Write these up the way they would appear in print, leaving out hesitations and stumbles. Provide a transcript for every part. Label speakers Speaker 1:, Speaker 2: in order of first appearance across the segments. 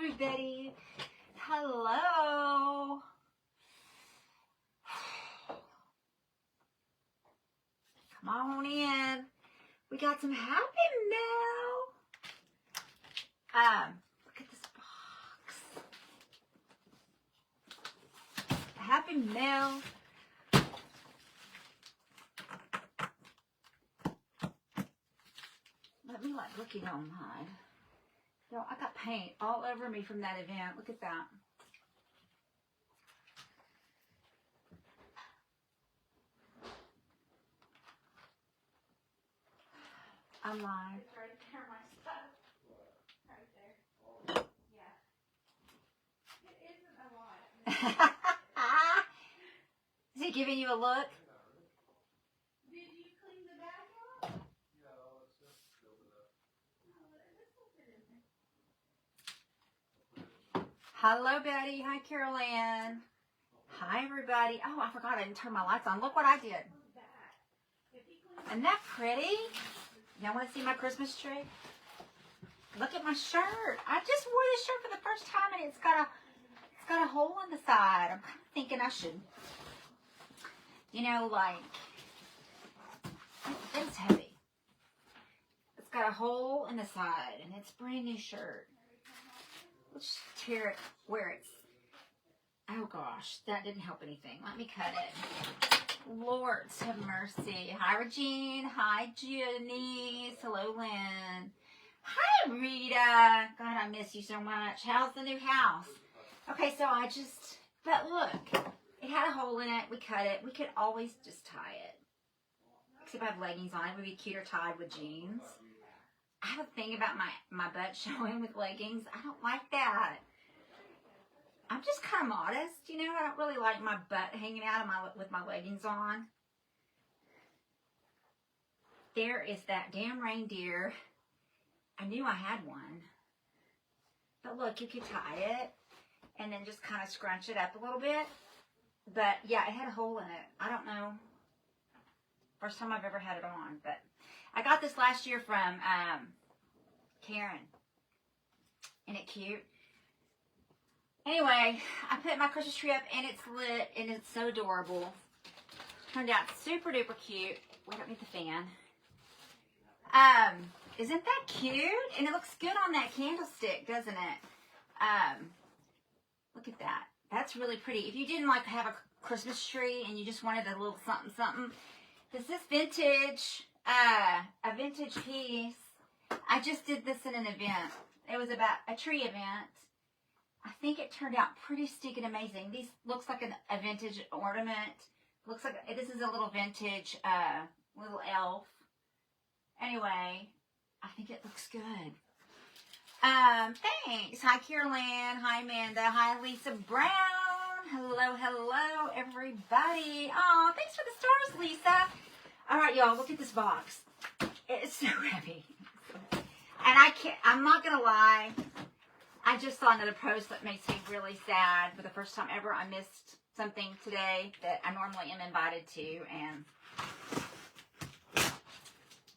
Speaker 1: everybody. Hello. Come on in. We got some Happy Mail. Look at this box. Happy Mail. Let me like looking online. Yo, I got paint all over me from that event. Look at that. I'm live. It's right there, my stuff. Right there. Yeah. It isn't a lot. Is he giving you a look? Did you clean the bag out? Yeah, let's just build it up. Hello, Betty. Hi, Carol Ann. Hi, everybody. Oh, I forgot I didn't turn my lights on. Look what I did. Isn't that pretty? Y'all want to see my Christmas tree? Look at my shirt. I just wore this shirt for the first time, and it's got a hole in the side. I'm kind of thinking I should, you know, like, it's heavy. It's got a hole in the side, and it's a brand new shirt. Let's tear it where it's, oh gosh, that didn't help anything. Let me cut it. Lord have mercy. Hi, Regine. Hi, Janice. Hello, Lynn. Hi, Rita. God, I miss you so much. How's the new house? Okay, so but look, it had a hole in it. We cut it. We could always just tie it. Except I have leggings on. It would be cuter tied with jeans. I have a thing about my butt showing with leggings. I don't like that. I'm just kind of modest, you know. I don't really like my butt hanging out with my leggings on. There is that damn reindeer. I knew I had one. But look, you could tie it and then just kind of scrunch it up a little bit. But yeah, it had a hole in it. I don't know. First time I've ever had it on. But I got this last year from Karen. Isn't it cute? Anyway, I put my Christmas tree up and it's lit and it's so adorable. Turned out super duper cute. We don't need the fan. Isn't that cute? And it looks good on that candlestick, doesn't it? Look at that. That's really pretty. If you didn't like have a Christmas tree and you just wanted a little something something, this is vintage, a vintage piece. I just did this in an event. It was about a tree event. I think it turned out pretty stinking amazing. These looks like a vintage ornament. Looks like this is a little vintage little elf. Anyway, I think it looks good. Thanks. Hi, Carolyn. Hi, Amanda. Hi, Lisa Brown. Hello, hello, everybody. Oh, thanks for the stars, Lisa. All right, y'all, look at this box. It's so heavy. And I'm not going to lie. I just saw another post that makes me really sad. For the first time ever, I missed something today that I normally am invited to, and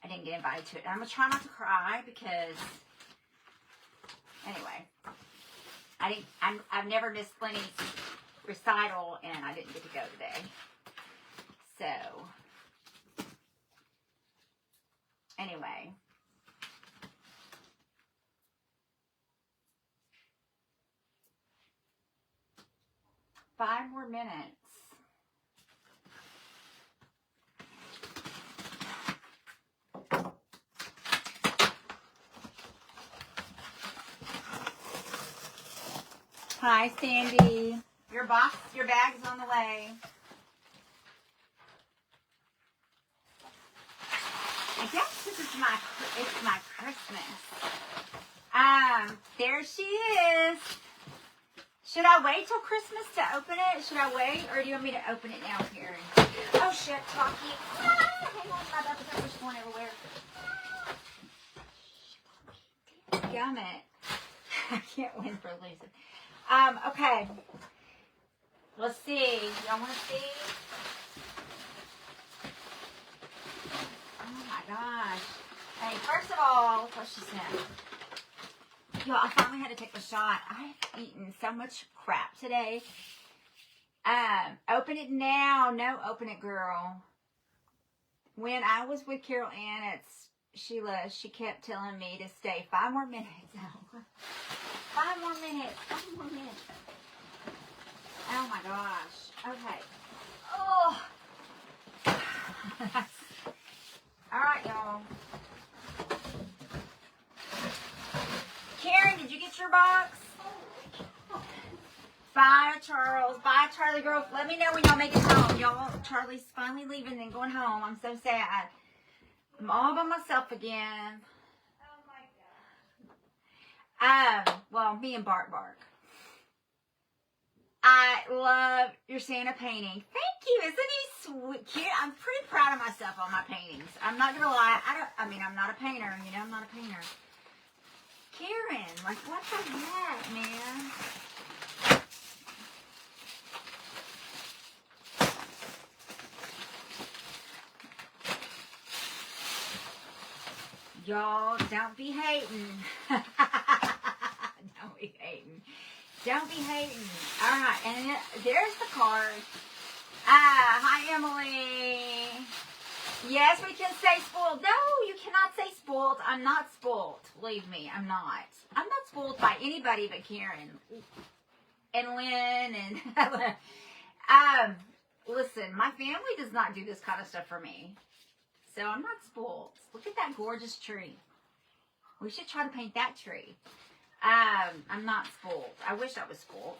Speaker 1: I didn't get invited to it. And I'm going to try not to cry because, anyway, I've never missed Lenny's recital, and I didn't get to go today. So, anyway. 5 more minutes. Hi, Sandy. Your bag's on the way. I guess it's my Christmas. There she is. Should I wait till Christmas to open it? Should I wait, or do you want me to open it now, Karen? Oh shit, Talkie. Hang on, my Dr. Pepper's going everywhere. Gummit. I can't win for losing. Okay. Let's see. Y'all want to see? Oh my gosh. Hey, first of all, look what she sent. Y'all, I finally had to take the shot. I've eaten so much crap today. Open it now. No, open it, girl. When I was with Carol Ann at Sheila, she kept telling me to stay 5 more minutes. 5 more minutes. 5 more minutes. Oh my gosh. Okay. Oh. All right, y'all. Karen, did you get your box? Bye, Charles. Bye, Charlie girl. Let me know when y'all make it home. Y'all, Charlie's finally leaving and going home. I'm so sad. I'm all by myself again. Well, me and Bark. I love your Santa painting. Thank you. Isn't he sweet? Cute? I'm pretty proud of myself on my paintings. I'm not gonna lie. I'm not a painter. You know, I'm not a painter. Karen, like, what the heck, man? Y'all, don't be hating. Don't be hating. Don't be hating. All right, and there's the card. Hi, Emily. Yes, we can say spoiled. No, you cannot say spoiled. I'm not spoiled. Believe me, I'm not. I'm not spoiled by anybody but Karen and Lynn and listen, my family does not do this kind of stuff for me. So I'm not spoiled. Look at that gorgeous tree. We should try to paint that tree. I'm not spoiled. I wish I was spoiled.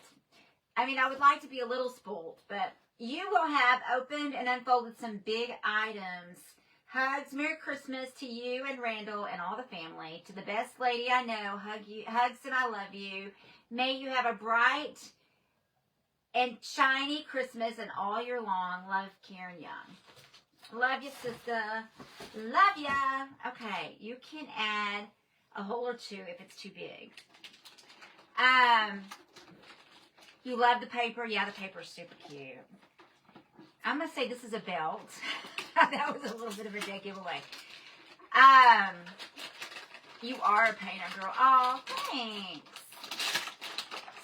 Speaker 1: I mean, I would like to be a little spoiled, but you will have opened and unfolded some big items. Hugs, Merry Christmas to you and Randall and all the family. To the best lady I know, hugs and I love you. May you have a bright and shiny Christmas and all year long. Love, Karen Young. Love you, sister. Love ya. Okay, you can add a hole or two if it's too big. You love the paper? Yeah, the paper's super cute. I'm going to say this is a belt. That was a little bit of a dead giveaway. You are a painter, girl. Oh, thanks.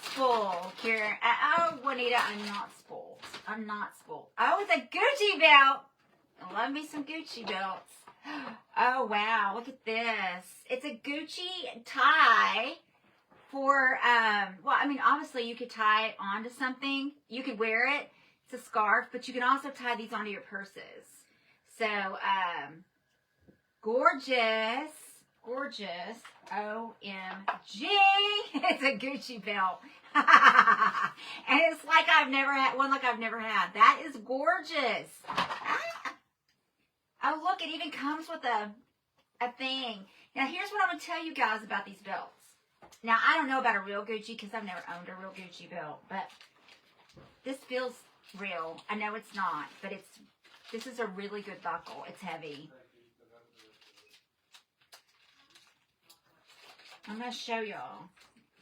Speaker 1: Spoiled, Karen. Oh, Juanita, I'm not spoiled. I'm not spoiled. Oh, it's a Gucci belt. I love me some Gucci belts. Oh, wow. Look at this. It's a Gucci tie for, well, I mean, obviously you could tie it onto something. You could wear it. It's a scarf, but you can also tie these onto your purses. So, gorgeous. Gorgeous. OMG. It's a Gucci belt. And it's like I've never had one like I've never had. That is gorgeous. Oh, look, it even comes with a thing. Now, here's what I'm going to tell you guys about these belts. Now, I don't know about a real Gucci because I've never owned a real Gucci belt, but this feels real. I know it's not, but this is a really good buckle. It's heavy. I'm going to show y'all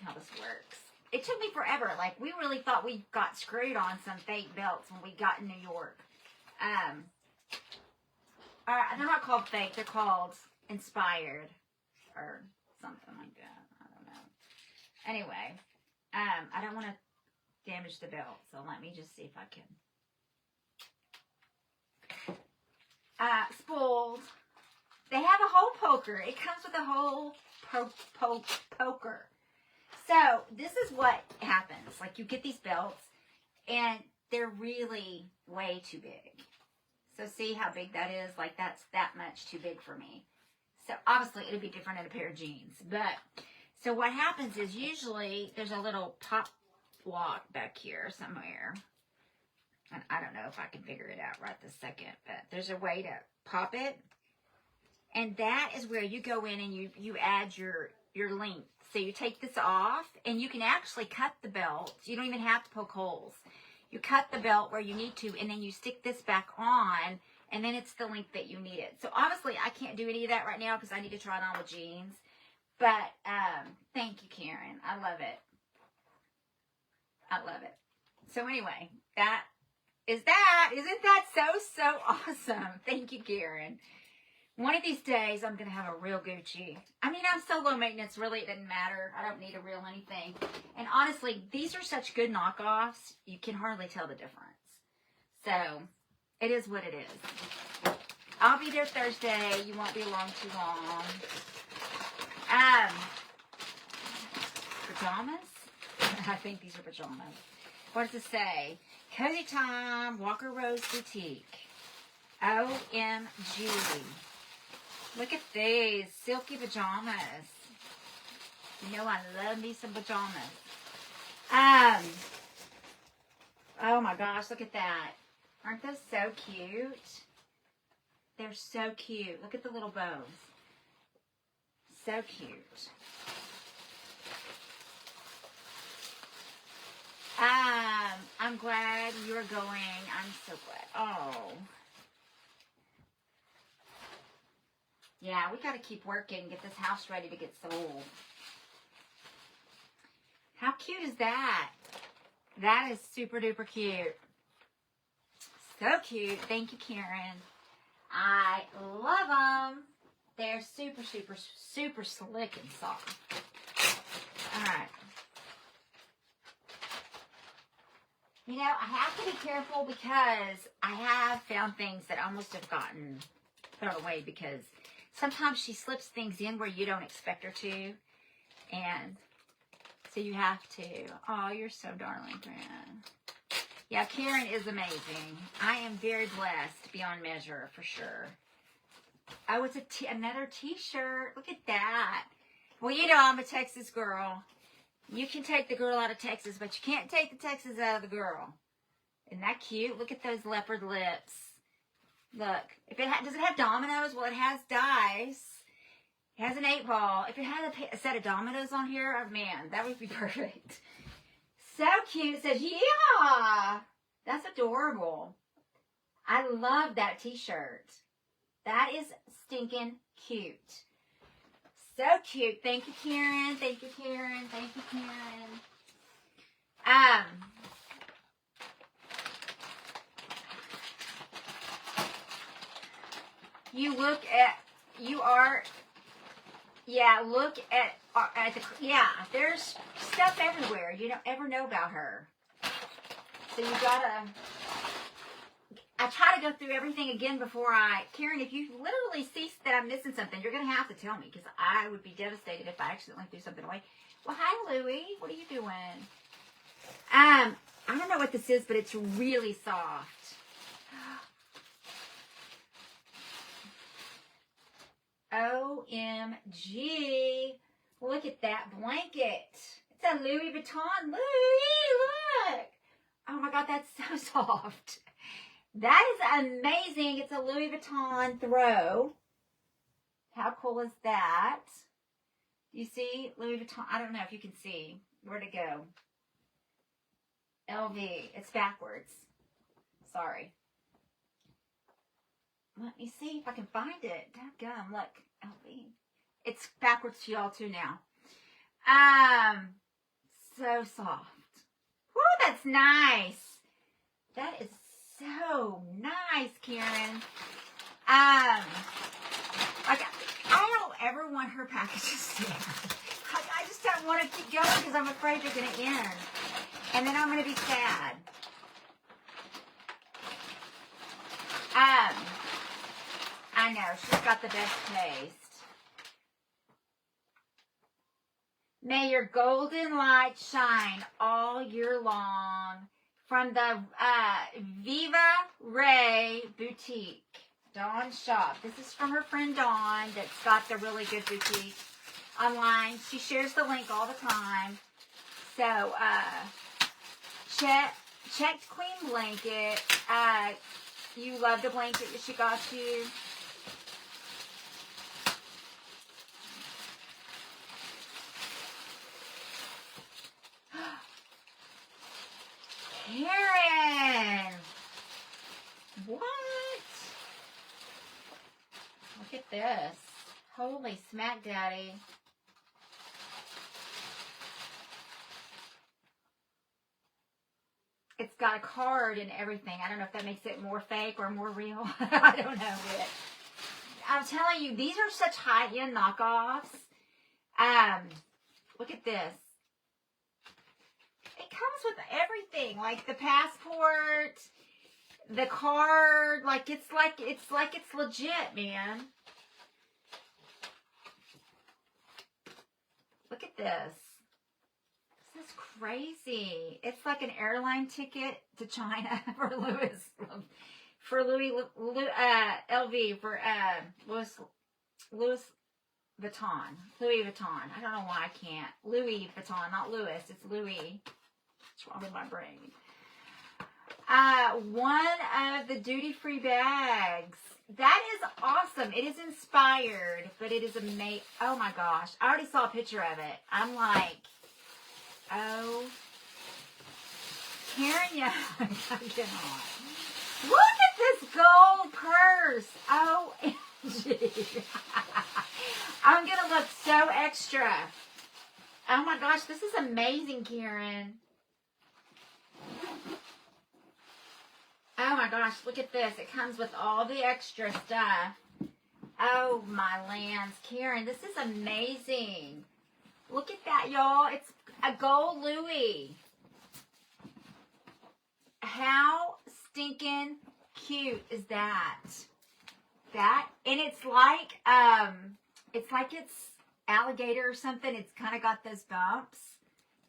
Speaker 1: how this works. It took me forever. Like, we really thought we got screwed on some fake belts when we got in New York. They're not called fake. They're called inspired or something like that. I don't know. Anyway, I don't want to damage the belt, so let me just see if I can. Spooled. They have a hole poker. It comes with a whole poker. So this is what happens. Like, you get these belts, and they're really way too big. So see how big that is? Like, that's that much too big for me. So obviously it'll be different in a pair of jeans. But, so what happens is usually there's a little pop lock back here somewhere. And I don't know if I can figure it out right this second. But there's a way to pop it. And that is where you go in and you add your length. So you take this off and you can actually cut the belt. You don't even have to poke holes. You cut the belt where you need to, and then you stick this back on, and then it's the length that you need it. So obviously I can't do any of that right now because I need to try it on with jeans. But thank you, Karen. I love it. I love it. So anyway, isn't that so awesome? Thank you, Karen. One of these days, I'm going to have a real Gucci. I mean, I'm so low maintenance, really, it doesn't matter. I don't need a real anything. And honestly, these are such good knockoffs, you can hardly tell the difference. So, it is what it is. I'll be there Thursday. You won't be along too long. Pajamas? I think these are pajamas. What does it say? Cozy Time, Walker Rose Boutique. OMG. Look at these silky pajamas. You know I love me some pajamas. Oh my gosh, look at that. Aren't those so cute? They're so cute. Look at the little bows. So cute. I'm glad you're going. I'm so glad. Oh. Yeah, we got to keep working, get this house ready to get sold. How cute is that? That is super duper cute. So cute. Thank you, Karen. I love them. They're super, super, super slick and soft. All right. You know, I have to be careful because I have found things that almost have gotten thrown away because sometimes she slips things in where you don't expect her to. And so you have to. Oh, you're so darling, Fran. Yeah, Karen is amazing. I am very blessed beyond measure for sure. Oh, it's another t-shirt. Look at that. Well, you know I'm a Texas girl. You can take the girl out of Texas, but you can't take the Texas out of the girl. Isn't that cute? Look at those leopard lips. Look. If it does it have dominoes? Well, it has dice. It has an 8-ball. If it had a set of dominoes on here, oh man, that would be perfect. So cute. It says, yeah. That's adorable. I love that t-shirt. That is stinking cute. So cute. Thank you, Karen. Thank you, Karen. Thank you, Karen. You look at, you are, yeah, look at the, yeah, there's stuff everywhere. You don't ever know about her. So you gotta, I try to go through everything again before Karen, if you literally see that I'm missing something, you're going to have to tell me because I would be devastated if I accidentally threw something away. Well, hi, Louie. What are you doing? I don't know what this is, but it's really soft. OMG. Look at that blanket. It's a Louis Vuitton. Louis, look. Oh my God, that's so soft. That is amazing. It's a Louis Vuitton throw. How cool is that? You see Louis Vuitton? I don't know if you can see. Where'd it go? LV. It's backwards. Sorry. Let me see if I can find it. Dadgum, look. LV. It's backwards to y'all too now. So soft. Woo, that's nice. That is so nice, Karen. I don't ever want her packages to end. I just don't want to keep going because I'm afraid they're going to end. And then I'm going to be sad. I know, she's got the best taste. May your golden light shine all year long. From the Viva Ray Boutique. Dawn Shop. This is from her friend Dawn that's got the really good boutique online. She shares the link all the time. So, checked Queen Blanket. You love the blanket that she got you. Karen! What? Look at this. Holy smack daddy. It's got a card and everything. I don't know if that makes it more fake or more real. I don't know yet. I'm telling you, these are such high-end knockoffs. Look at this. It comes with everything, like the passport, the card, like it's legit, man. Look at this. This is crazy. It's like an airline ticket to China for Louis, LV, for Louis Vuitton. Louis Vuitton. I don't know why I can't. Louis Vuitton, not Louis. It's Louis. What's wrong with my brain? One of the duty-free bags. That is awesome. It is inspired, but it is amazing. Oh my gosh. I already saw a picture of it. I'm like, oh. Karen, yeah. I cannot. Look at this gold purse. OMG. I'm going to look so extra. Oh my gosh, this is amazing, Karen. Oh my gosh, look at this. It comes with all the extra stuff. Oh my lands. Karen, this is amazing. Look at that, y'all. It's a gold Louis. How stinking cute is that? And it's like it's alligator or something. It's kind of got those bumps.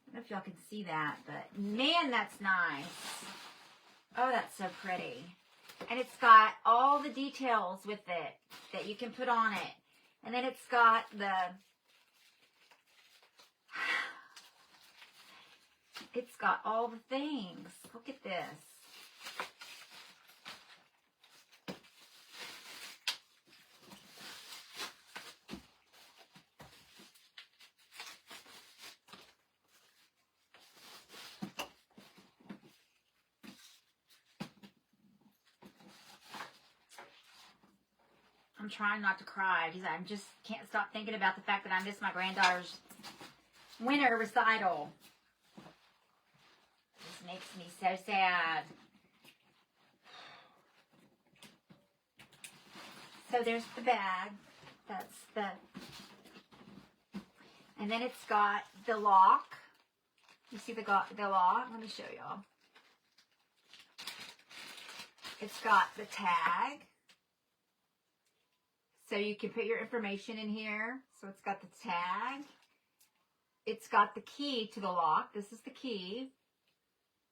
Speaker 1: I don't know if y'all can see that, but man, that's nice. Oh, that's so pretty. And it's got all the details with it that you can put on it. And then it's got it's got all the things. Look at this. I'm trying not to cry because I just can't stop thinking about the fact that I missed my granddaughter's winter recital. This makes me so sad. So there's the bag. That's the... And then it's got the lock. You see the lock? Let me show y'all. It's got the tag. So you can put your information in here. So it's got the tag. It's got the key to the lock. This is the key.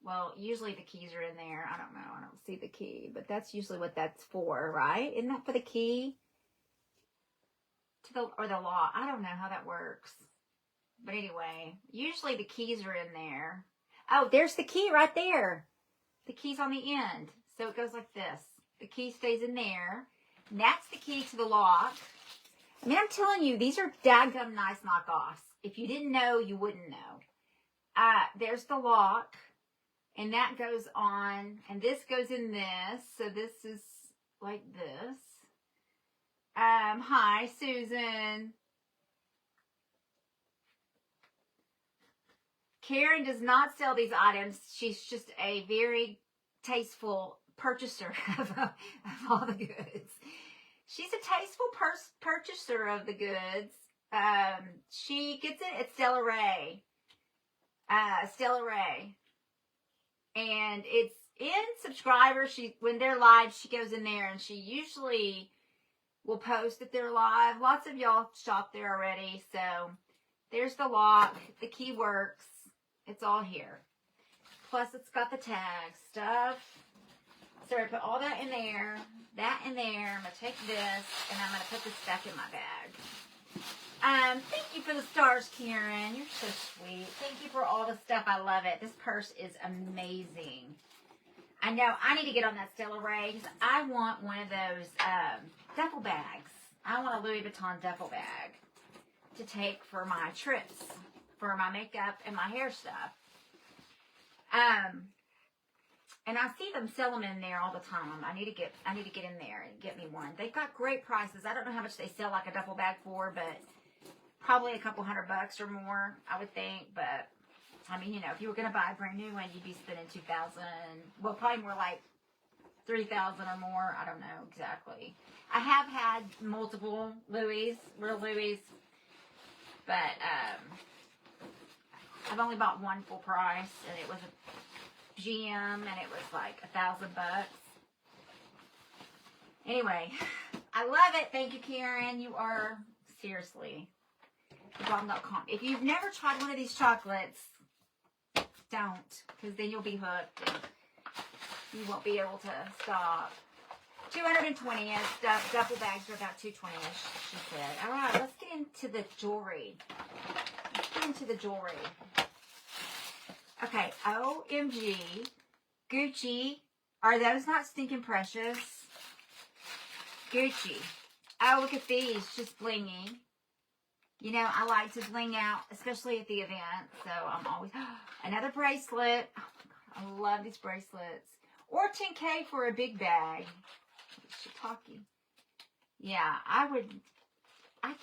Speaker 1: Well, usually the keys are in there. I don't know. I don't see the key. But that's usually what that's for, right? Isn't that for the key? Or the lock. I don't know how that works. But anyway, usually the keys are in there. Oh, there's the key right there. The key's on the end. So it goes like this. The key stays in there. And that's the key to the lock. I mean, I'm telling you, these are daggum nice knockoffs. If you didn't know, you wouldn't know. There's the lock. And that goes on. And this goes in this. So this is like this. Hi, Susan. Karen does not sell these items. She's just a very tasteful purchaser of all the goods. She's a tasteful purchaser of the goods. She gets it at Stella Ray. And it's in subscribers. When they're live, she goes in there and she usually will post that they're live. Lots of y'all shop there already. So there's the lock. The key works. It's all here. Plus it's got the tag stuff. So I put all that in there, that in there. I'm going to take this, and I'm going to put this back in my bag. Thank you for the stars, Karen. You're so sweet. Thank you for all the stuff. I love it. This purse is amazing. I know I need to get on that Stella Ray because I want one of those duffel bags. I want a Louis Vuitton duffel bag to take for my trips, for my makeup and my hair stuff. And I see them sell them in there all the time. I need to get in there and get me one. They've got great prices. I don't know how much they sell like a duffel bag for, but probably a couple $100 or more, I would think. But I mean, you know, if you were going to buy a brand new one, you'd be spending $2,000. Well, probably more like 3,000 or more. I don't know exactly. I have had multiple Louis, real Louis, but I've only bought one full price, and it was a GM, and it was like $1,000. Anyway, I love it. Thank you, Karen. You are seriously bomb.com. If you've never tried one of these chocolates, don't, because then you'll be hooked and you won't be able to stop. 220 ish. Duffel bags are about 220 ish, she said. All right, let's get into the jewelry. Okay, OMG. Gucci. Are those not stinking precious? Gucci. Oh, look at these. Just blingy. You know, I like to bling out, especially at the event. So I'm always... Another bracelet. Oh, my God. I love these bracelets. Or $10K for a big bag. Shiitake. Yeah, I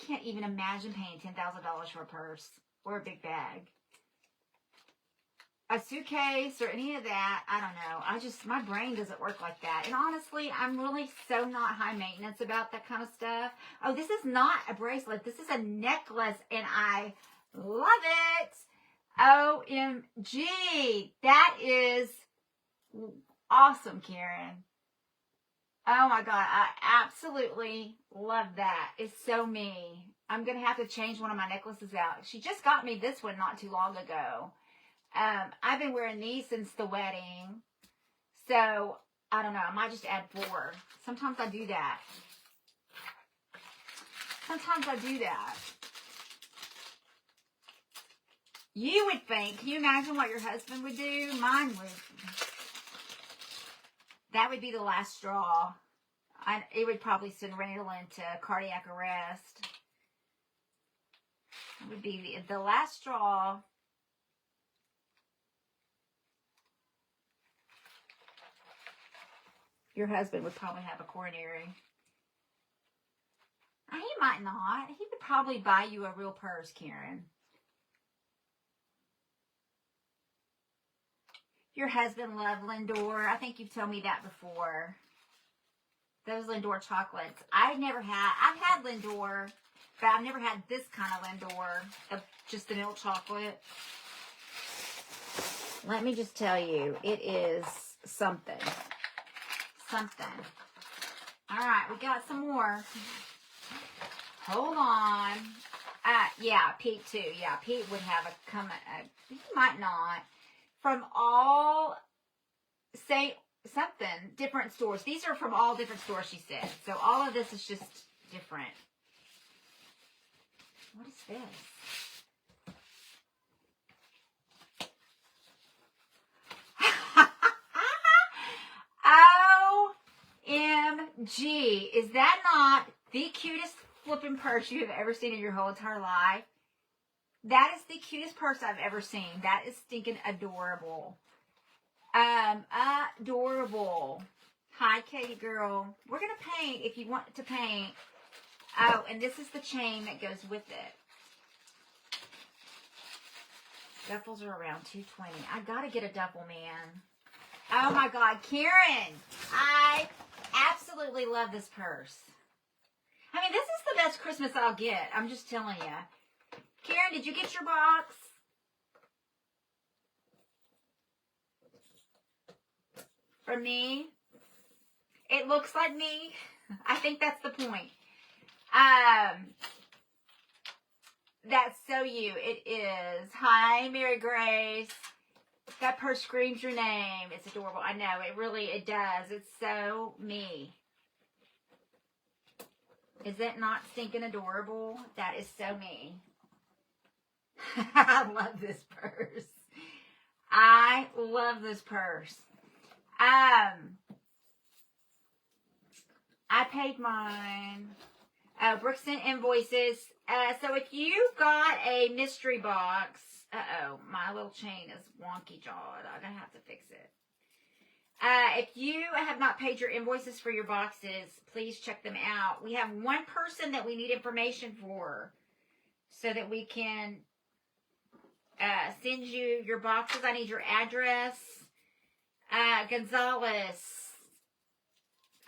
Speaker 1: can't even imagine paying $10,000 for a purse or a big bag. A suitcase or any of that, I don't know. My brain doesn't work like that. And honestly, I'm really so not high maintenance about that kind of stuff. Oh, this is not a bracelet. This is a necklace, and I love it. OMG. That is awesome, Karen. Oh my God, I absolutely love that. It's so me. I'm going to have to change one of my necklaces out. She just got me this one not too long ago. I've been wearing these since the wedding. So, I don't know. I might just add 4. Sometimes I do that. You would think, can you imagine what your husband would do? Mine would. That would be the last straw. It would probably send Randall into cardiac arrest. It would be the last straw. Your husband would probably have a coronary. He might not. He would probably buy you a real purse, Karen. Your husband loved Lindor. I think you've told me that before. Those Lindor chocolates. I've had Lindor, but I've never had this kind of Lindor. Just the milk chocolate. Let me just tell you, it is something. All right, we got some more. Hold on. Yeah, Pete too. Yeah, Pete would have he might not. From all, say something, different stores. These are from all different stores, she said. So all of this is just different. What is this? OMG. Is that not the cutest flipping purse you have ever seen in your whole entire life? That is the cutest purse I've ever seen. That is stinking adorable. Adorable. Hi, Katie girl. We're going to paint if you want to paint. Oh, and this is the chain that goes with it. Duffels are around $220. I got to get a duffel, man. Oh, my God. Karen, I absolutely love this purse. I mean, this is the best Christmas I'll get. I'm just telling you. Karen, did you get your box? For me? It looks like me. I think that's the point. That's so you. It is. Hi, Mary Grace. That purse screams your name. It's adorable. I know. It does. It's so me. Is it not stinking adorable? That is so me. I love this purse. I love this purse. I paid mine. Brooke sent invoices. So if you got a mystery box, my little chain is wonky jawed. I'm gonna have to fix it. If you have not paid your invoices for your boxes, please check them out. We have one person that we need information for so that we can send you your boxes. I need your address. Gonzalez.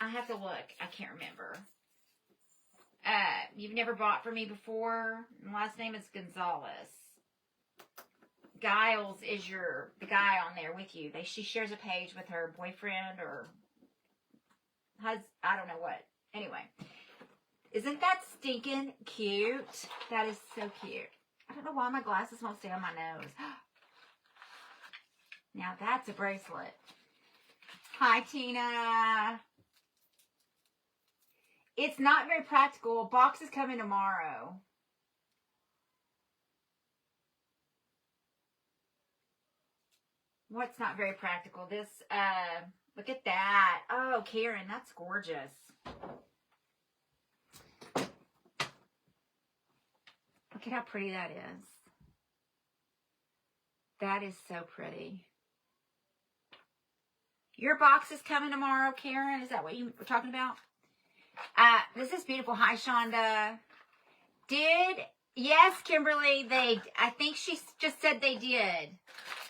Speaker 1: I have to look. I can't remember. You've never bought for me before. Last name is Gonzalez. Giles is the guy on there with you. She shares a page with her boyfriend or I don't know what. Anyway, isn't that stinking cute? That is so cute. I don't know why my glasses won't stay on my nose. Now that's a bracelet. Hi, Tina. It's not very practical. Box is coming tomorrow. What's not very practical? This, look at that. Oh, Karen, that's gorgeous. Look at how pretty that is. That is so pretty. Your box is coming tomorrow, Karen. Is that what you were talking about? This is beautiful. Hi, Shonda. Yes, Kimberly, I think she just said they did.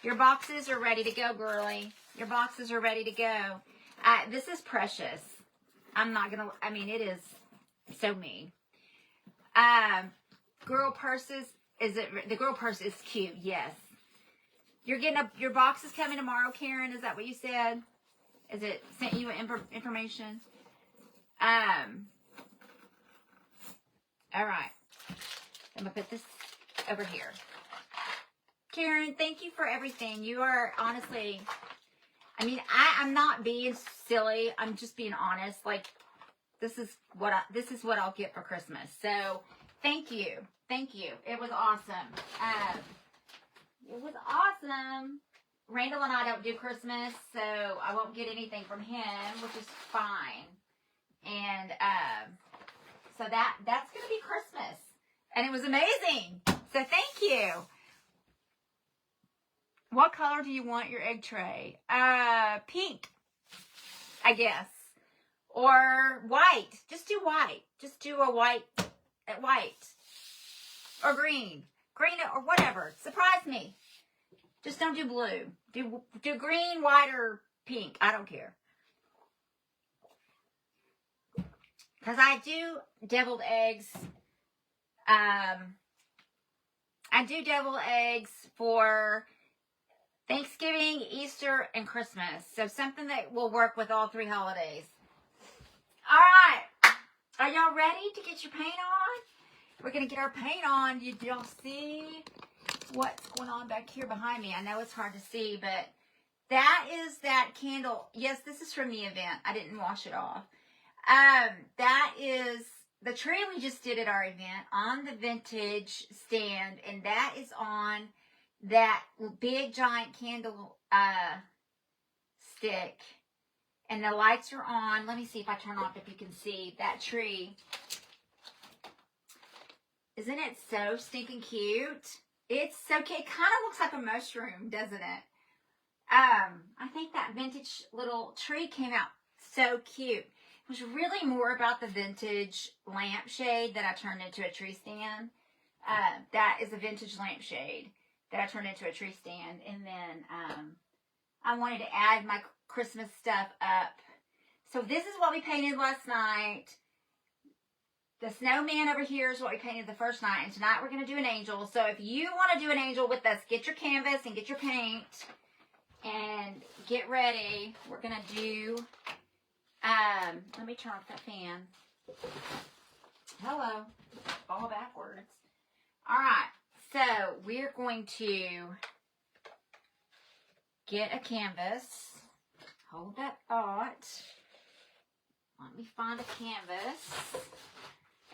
Speaker 1: Your boxes are ready to go, girly. Your boxes are ready to go. This is precious. It is so me. Girl purses, the girl purse is cute, yes. You're getting your box is coming tomorrow, Karen. Is that what you said? Is it sent you information? All right. I'm going to put this over here. Karen, thank you for everything. You are honestly, I'm not being silly. I'm just being honest. Like, this is what I'll get for Christmas. So, thank you. Thank you. It was awesome. It was awesome. Randall and I don't do Christmas, so I won't get anything from him, which is fine. And so that's going to be Christmas. And it was amazing. So thank you. What color do you want your egg tray? Pink, I guess. Or white. Just do white. Just do a white. Or green. Green or whatever. Surprise me. Just don't do blue. Do green, white, or pink. I don't care. Because I do deviled eggs. I do deviled eggs for Thanksgiving, Easter, and Christmas. So something that will work with all three holidays. All right. Are y'all ready to get your paint on? We're going to get our paint on. Y'all see what's going on back here behind me? I know it's hard to see, but that is that candle. Yes, this is from the event. I didn't wash it off. That is the tree we just did at our event on the vintage stand, and that is on that big giant candle stick, and the lights are on. Let me see if I turn off if you can see that tree. Isn't it so stinking cute? It's so cute. It kind of looks like a mushroom, doesn't it? I think that vintage little tree came out so cute. It was really more about the vintage lampshade that I turned into a tree stand. That is a vintage lampshade that I turned into a tree stand. And then I wanted to add my Christmas stuff up. So this is what we painted last night. The snowman over here is what we painted the first night. And tonight we're going to do an angel. So if you want to do an angel with us, get your canvas and get your paint. And get ready. We're going to do... let me turn off that fan. Hello. All backwards. Alright. So we're going to get a canvas. Hold that thought. Let me find a canvas.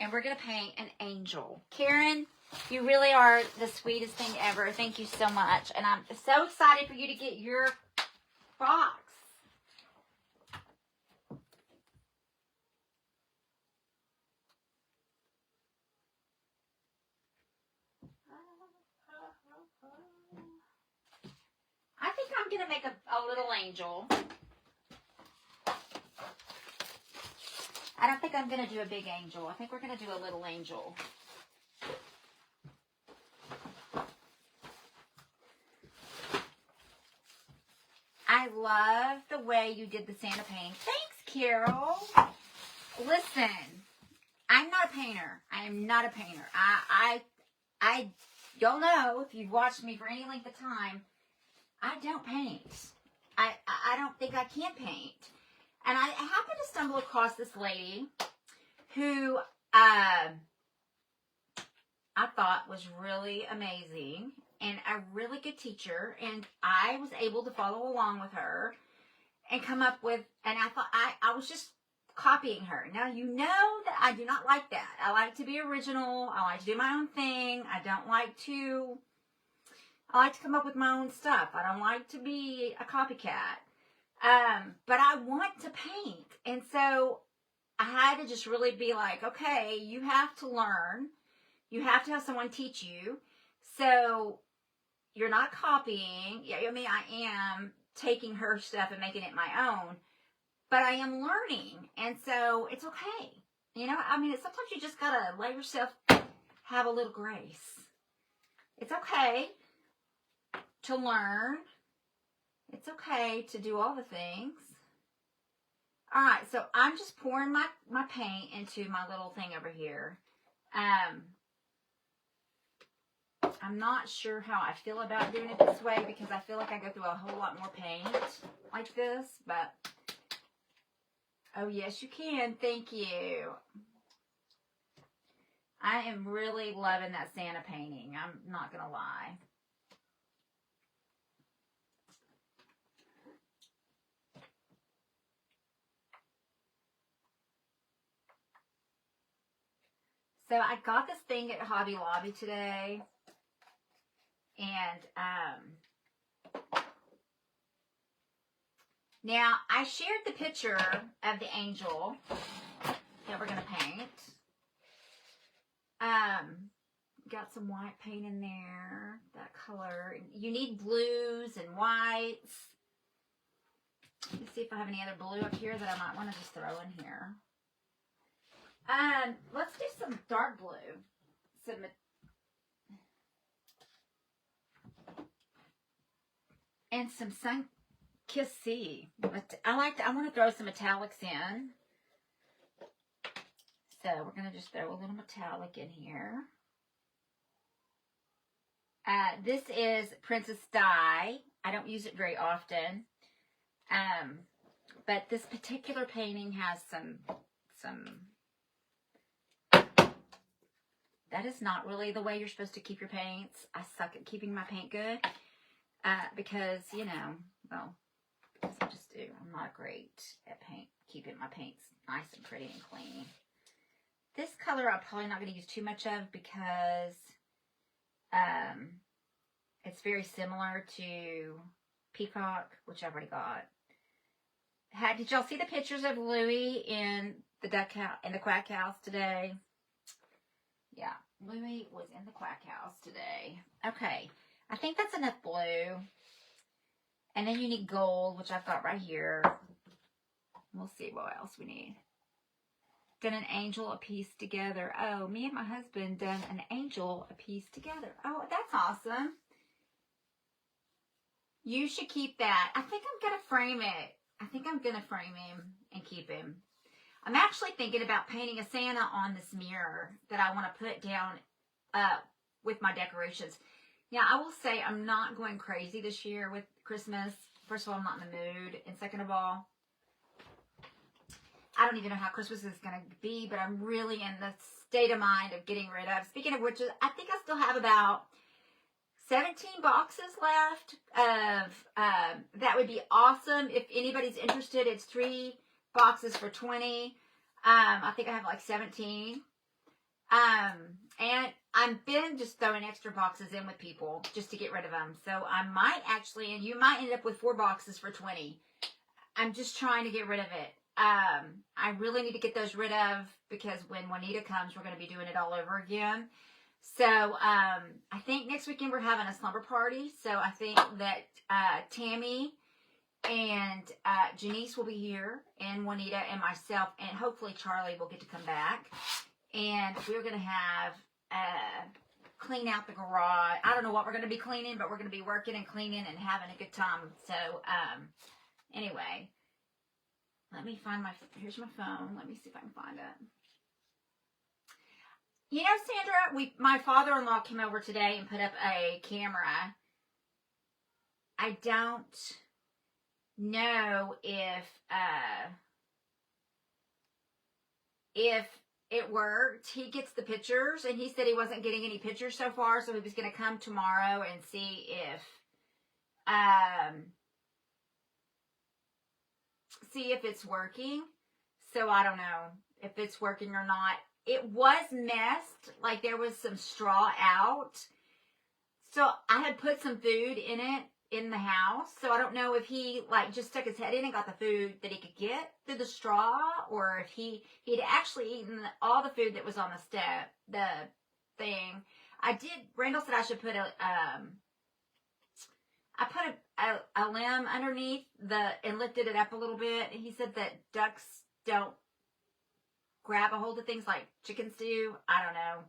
Speaker 1: And we're going to paint an angel. Karen, you really are the sweetest thing ever. Thank you so much. And I'm so excited for you to get your box. I think I'm going to make a little angel. I don't think I'm going to do a big angel. I think we're going to do a little angel. I love the way you did the Santa painting. Thanks, Carol. Listen, I'm not a painter. I am not a painter. I y'all know, if you've watched me for any length of time, I don't paint. I don't think I can paint. And I happened to stumble across this lady who I thought was really amazing and a really good teacher. And I was able to follow along with her and come up with, and I thought I was just copying her. Now, you know that I do not like that. I like to be original. I like to do my own thing. I like to come up with my own stuff. I don't like to be a copycat. But I want to paint. And so I had to just really be like, okay, you have to learn. You have to have someone teach you. So you're not copying. Yeah, I mean, I am taking her stuff and making it my own. But I am learning. And so it's okay. You know, I mean, sometimes you just got to let yourself have a little grace. It's okay to learn. It's okay to do all the things. All right, so I'm just pouring my paint into my little thing over here. I'm not sure how I feel about doing it this way because I feel like I go through a whole lot more paint like this, but oh yes you can, thank you. I am really loving that Santa painting, I'm not gonna lie. So I got this thing at Hobby Lobby today, and now I shared the picture of the angel that we're gonna paint. Got some white paint in there, that color. You need blues and whites. Let me see if I have any other blue up here that I might want to just throw in here. Let's do some dark blue. And some sun-kissed sea. I want to throw some metallics in. So we're going to just throw a little metallic in here. This is Princess Dye. I don't use it very often. But this particular painting has some that is not really the way you're supposed to keep your paints. I suck at keeping my paint good. Because, you know, well, because I just do. I'm not great at keeping my paints nice and pretty and clean. This color I'm probably not going to use too much of because it's very similar to Peacock, which I've already got. Did y'all see the pictures of Louie in the Quack House today? Yeah, Louie was in the Quack House today. Okay, I think that's enough blue. And then you need gold, which I've got right here. We'll see what else we need. Done an angel a piece together. Oh, me and my husband done an angel a piece together. Oh, that's awesome. You should keep that. I think I'm going to frame it. I think I'm going to frame him and keep him. I'm actually thinking about painting a Santa on this mirror that I want to put down with my decorations. Now, I will say I'm not going crazy this year with Christmas. First of all, I'm not in the mood. And second of all, I don't even know how Christmas is going to be, but I'm really in the state of mind of getting rid of. Speaking of which, I think I still have about 17 boxes left of, that would be awesome. If anybody's interested, it's 3 boxes for $20. I think I have like 17. And I've been just throwing extra boxes in with people just to get rid of them. So I might actually, and you might end up with 4 boxes for $20. I'm just trying to get rid of it. I really need to get those rid of because when Juanita comes, we're going to be doing it all over again. So, I think next weekend we're having a slumber party. So I think that, Tammy and, Janice will be here and Juanita and myself and hopefully Charlie will get to come back. And we're going to have, clean out the garage. I don't know what we're going to be cleaning, but we're going to be working and cleaning and having a good time. So, anyway, Let me find here's my phone. Let me see if I can find it. You know, Sandra, my father-in-law came over today and put up a camera. I don't know if it worked. He gets the pictures, and he said he wasn't getting any pictures so far, so he was going to come tomorrow and see if it's working. So I don't know if it's working or not. It was messed, like there was some straw out. So I had put some food in it in the house. So I don't know if he like just stuck his head in and got the food that he could get through the straw, or if he'd actually eaten all the food that was on the thing. Randall said I should put I put a limb underneath and lifted it up a little bit. He said that ducks don't grab a hold of things like chickens do. I don't know.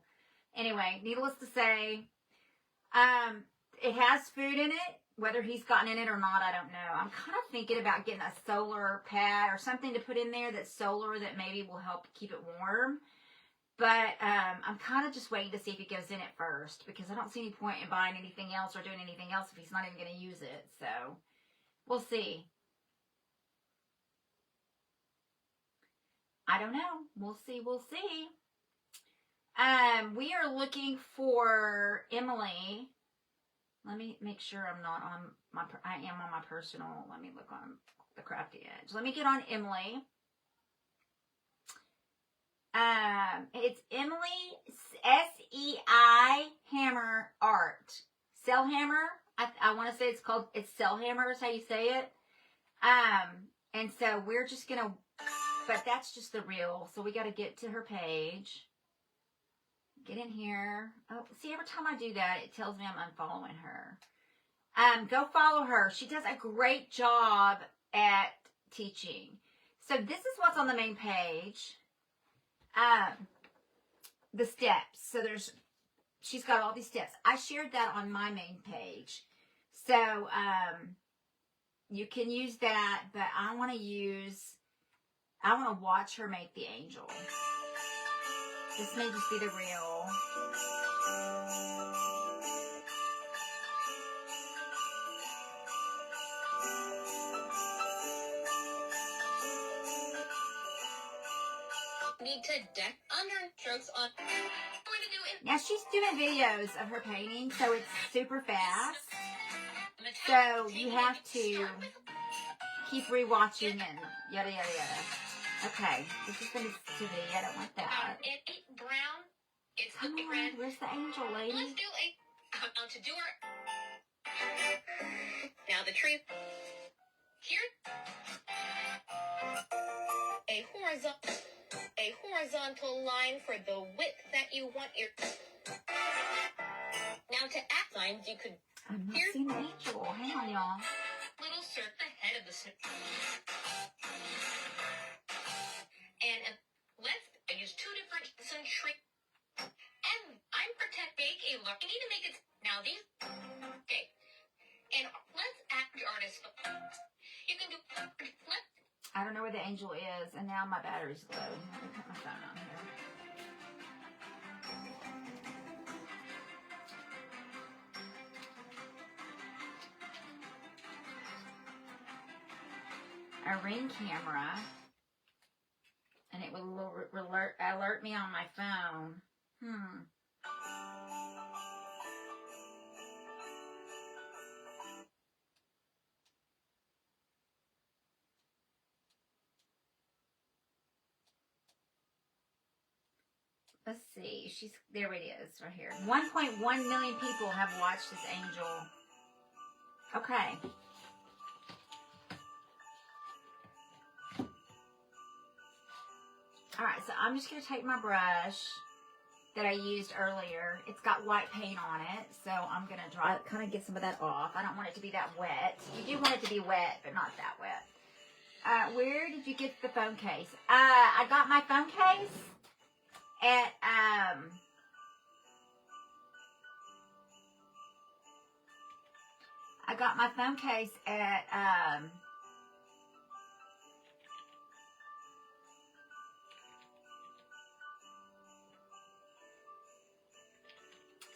Speaker 1: Anyway, needless to say, it has food in it. Whether he's gotten in it or not, I don't know. I'm kind of thinking about getting a solar pad or something to put in there that's solar that maybe will help keep it warm. But I'm kind of just waiting to see if he goes in it first, because I don't see any point in buying anything else or doing anything else if he's not even going to use it. So we'll see. I don't know. We'll see. We'll see. We are looking for Emily. Let me make sure I'm not on I am on my personal. Let me look on the Crafty Edge. Let me get on Emily. It's Emily, SEI Hammer Art. Cellhammer. I want to say it's Cellhammer is how you say it. And so we're just going to, but that's just the reel. So we got to get to her page. Get in here. Oh, see, every time I do that, it tells me I'm unfollowing her. Go follow her. She does a great job at teaching. So this is what's on the main page. The steps. So she's got all these steps. I shared that on my main page. So, you can use that, but I want to watch her make the angel. This may just be the reel. Need to deck understrokes on. Now she's doing videos of her painting, so it's super fast. So you have to keep rewatching and yada yada yada. Okay, this is going to be. I don't want that. Brown. It's come on, red. Where's the angel, lady? Let's do to do her. Now the tree. Here. A horizontal line for the width that you want your. Now to add lines, you could. I'm not seeing the angel. Hang on, y'all. Little circle the head of the. And let's use two different tree. And I'm bake a look. I need to make it now. These. Okay. And let's add artist. You can do. I don't know where the angel is, and now my battery's low. Let me put my phone on here. A Ring camera, and it will alert me on my phone. Let's see. There it is, right here. 1.1 million people have watched this angel. Okay. Alright, so I'm just going to take my brush that I used earlier. It's got white paint on it, so I'm going to kind of get some of that off. I don't want it to be that wet. You do want it to be wet, but not that wet. Where did you get the phone case? I got my phone case at,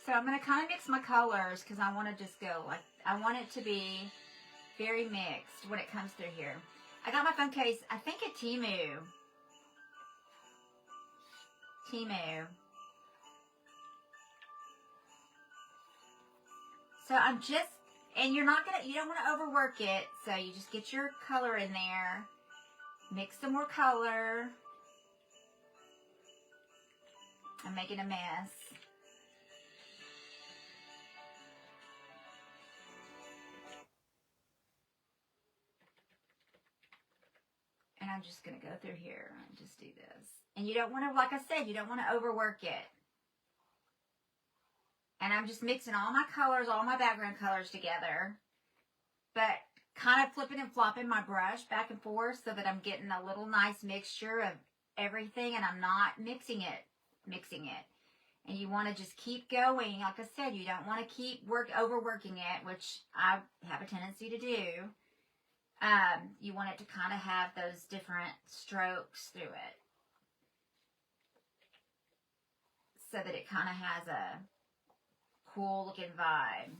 Speaker 1: So I'm going to kind of mix my colors because I want to just go like, I want it to be very mixed when it comes through here. I got my phone case, I think at Temu. So I'm just, and you're not going to, you don't want to overwork it. So you just get your color in there. Mix some more color. I'm making a mess. And I'm just going to go through here and just do this. And you don't want to, like I said, you don't want to overwork it. And I'm just mixing all my colors, all my background colors together. But kind of flipping and flopping my brush back and forth so that I'm getting a little nice mixture of everything. And I'm not mixing it. And you want to just keep going. Like I said, you don't want to keep overworking it, which I have a tendency to do. You want it to kind of have those different strokes through it. So that it kind of has a cool looking vibe.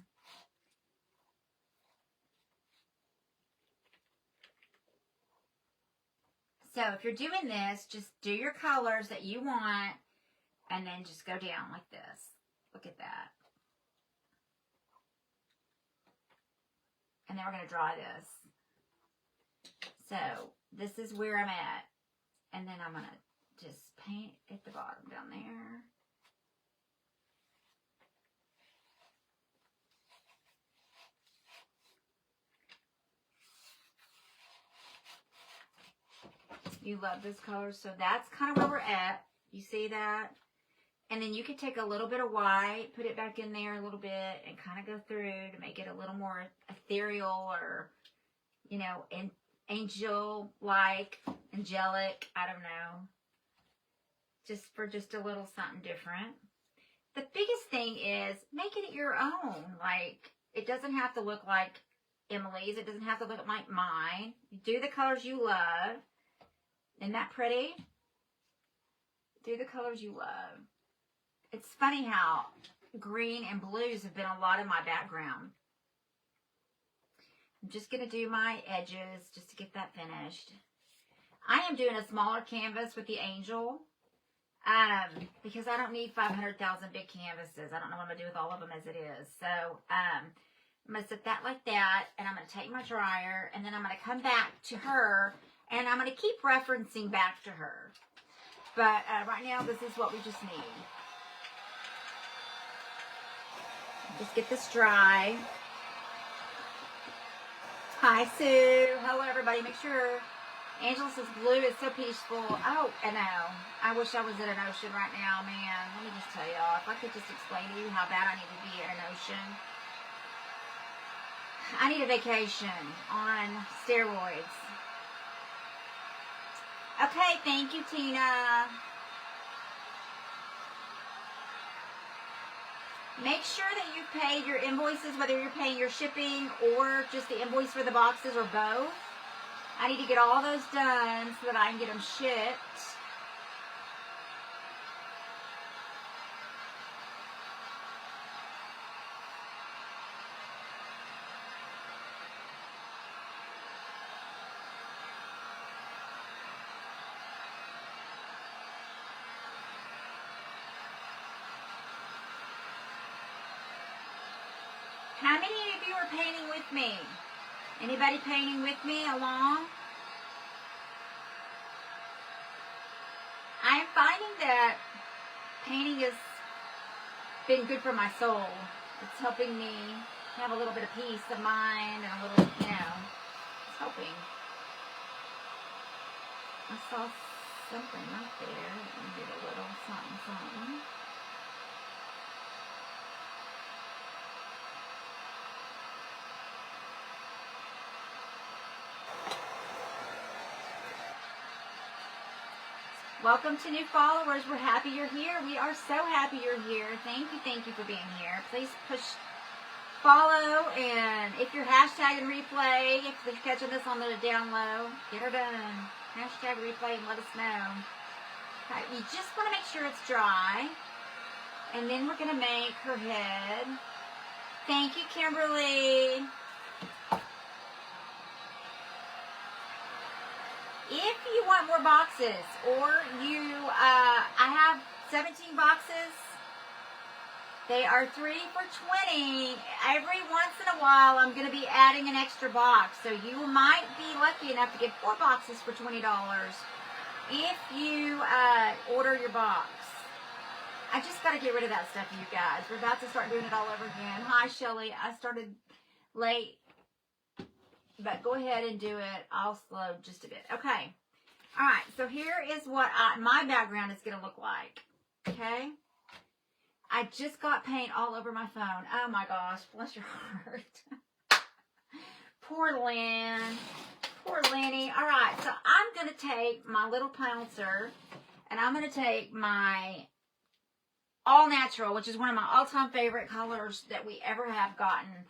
Speaker 1: So if you're doing this, just do your colors that you want and then just go down like this. Look at that. And then we're going to dry this. So this is where I'm at. And then I'm going to just paint at the bottom down there. You love this color. So that's kind of where we're at. You see that? And then you could take a little bit of white, put it back in there a little bit, and kind of go through to make it a little more ethereal or, you know, angel-like, angelic, I don't know. Just for just a little something different. The biggest thing is making it your own. Like, it doesn't have to look like Emily's. It doesn't have to look like mine. You do the colors you love. Isn't that pretty? Do the colors you love. It's funny how green and blues have been a lot of my background. I'm just going to do my edges just to get that finished. I am doing a smaller canvas with the angel because I don't need 500,000 big canvases. I don't know what I'm going to do with all of them as it is. So I'm going to set that like that, and I'm going to take my dryer, and then I'm going to come back to her, and I'm going to keep referencing back to her. But right now, this is what we just need. Just get this dry. Hi, Sue. Hello, everybody. Make sure Angela says blue is so peaceful. Oh, I know. I wish I was at an ocean right now, man. Let me just tell y'all. If I could just explain to you how bad I need to be at an ocean. I need a vacation on steroids. Okay, thank you, Tina. Make sure that you pay your invoices, whether you're paying your shipping or just the invoice for the boxes or both. I need to get all those done so that I can get them shipped. How many of you are painting with me? Anybody painting with me along? I'm finding that painting has been good for my soul. It's helping me have a little bit of peace of mind and a little, you know, it's helping. I saw something right there. Let me do a little something. Welcome to new followers. We're happy you're here. We are so happy you're here. Thank you for being here. Please push follow, and if you're hashtagging replay, if you're catching this on the down low, get her done. Hashtag replay and let us know. Okay, you just want to make sure it's dry. And then we're going to make her head. Thank you, Kimberly. If you want more boxes, or I have 17 boxes. They are 3 for $20. Every once in a while, I'm going to be adding an extra box. So you might be lucky enough to get 4 boxes for $20 if you order your box. I just got to get rid of that stuff, you guys. We're about to start doing it all over again. Hi, Shelly. I started late, but go ahead and do it. I'll slow just a bit. Okay. All right. So here is what my background is going to look like. Okay. I just got paint all over my phone. Oh my gosh, bless your heart. Poor Lynn. Poor Lenny. All right, so I'm going to take my little pouncer, and I'm going to take my All Natural, which is one of my all-time favorite colors that we ever have gotten.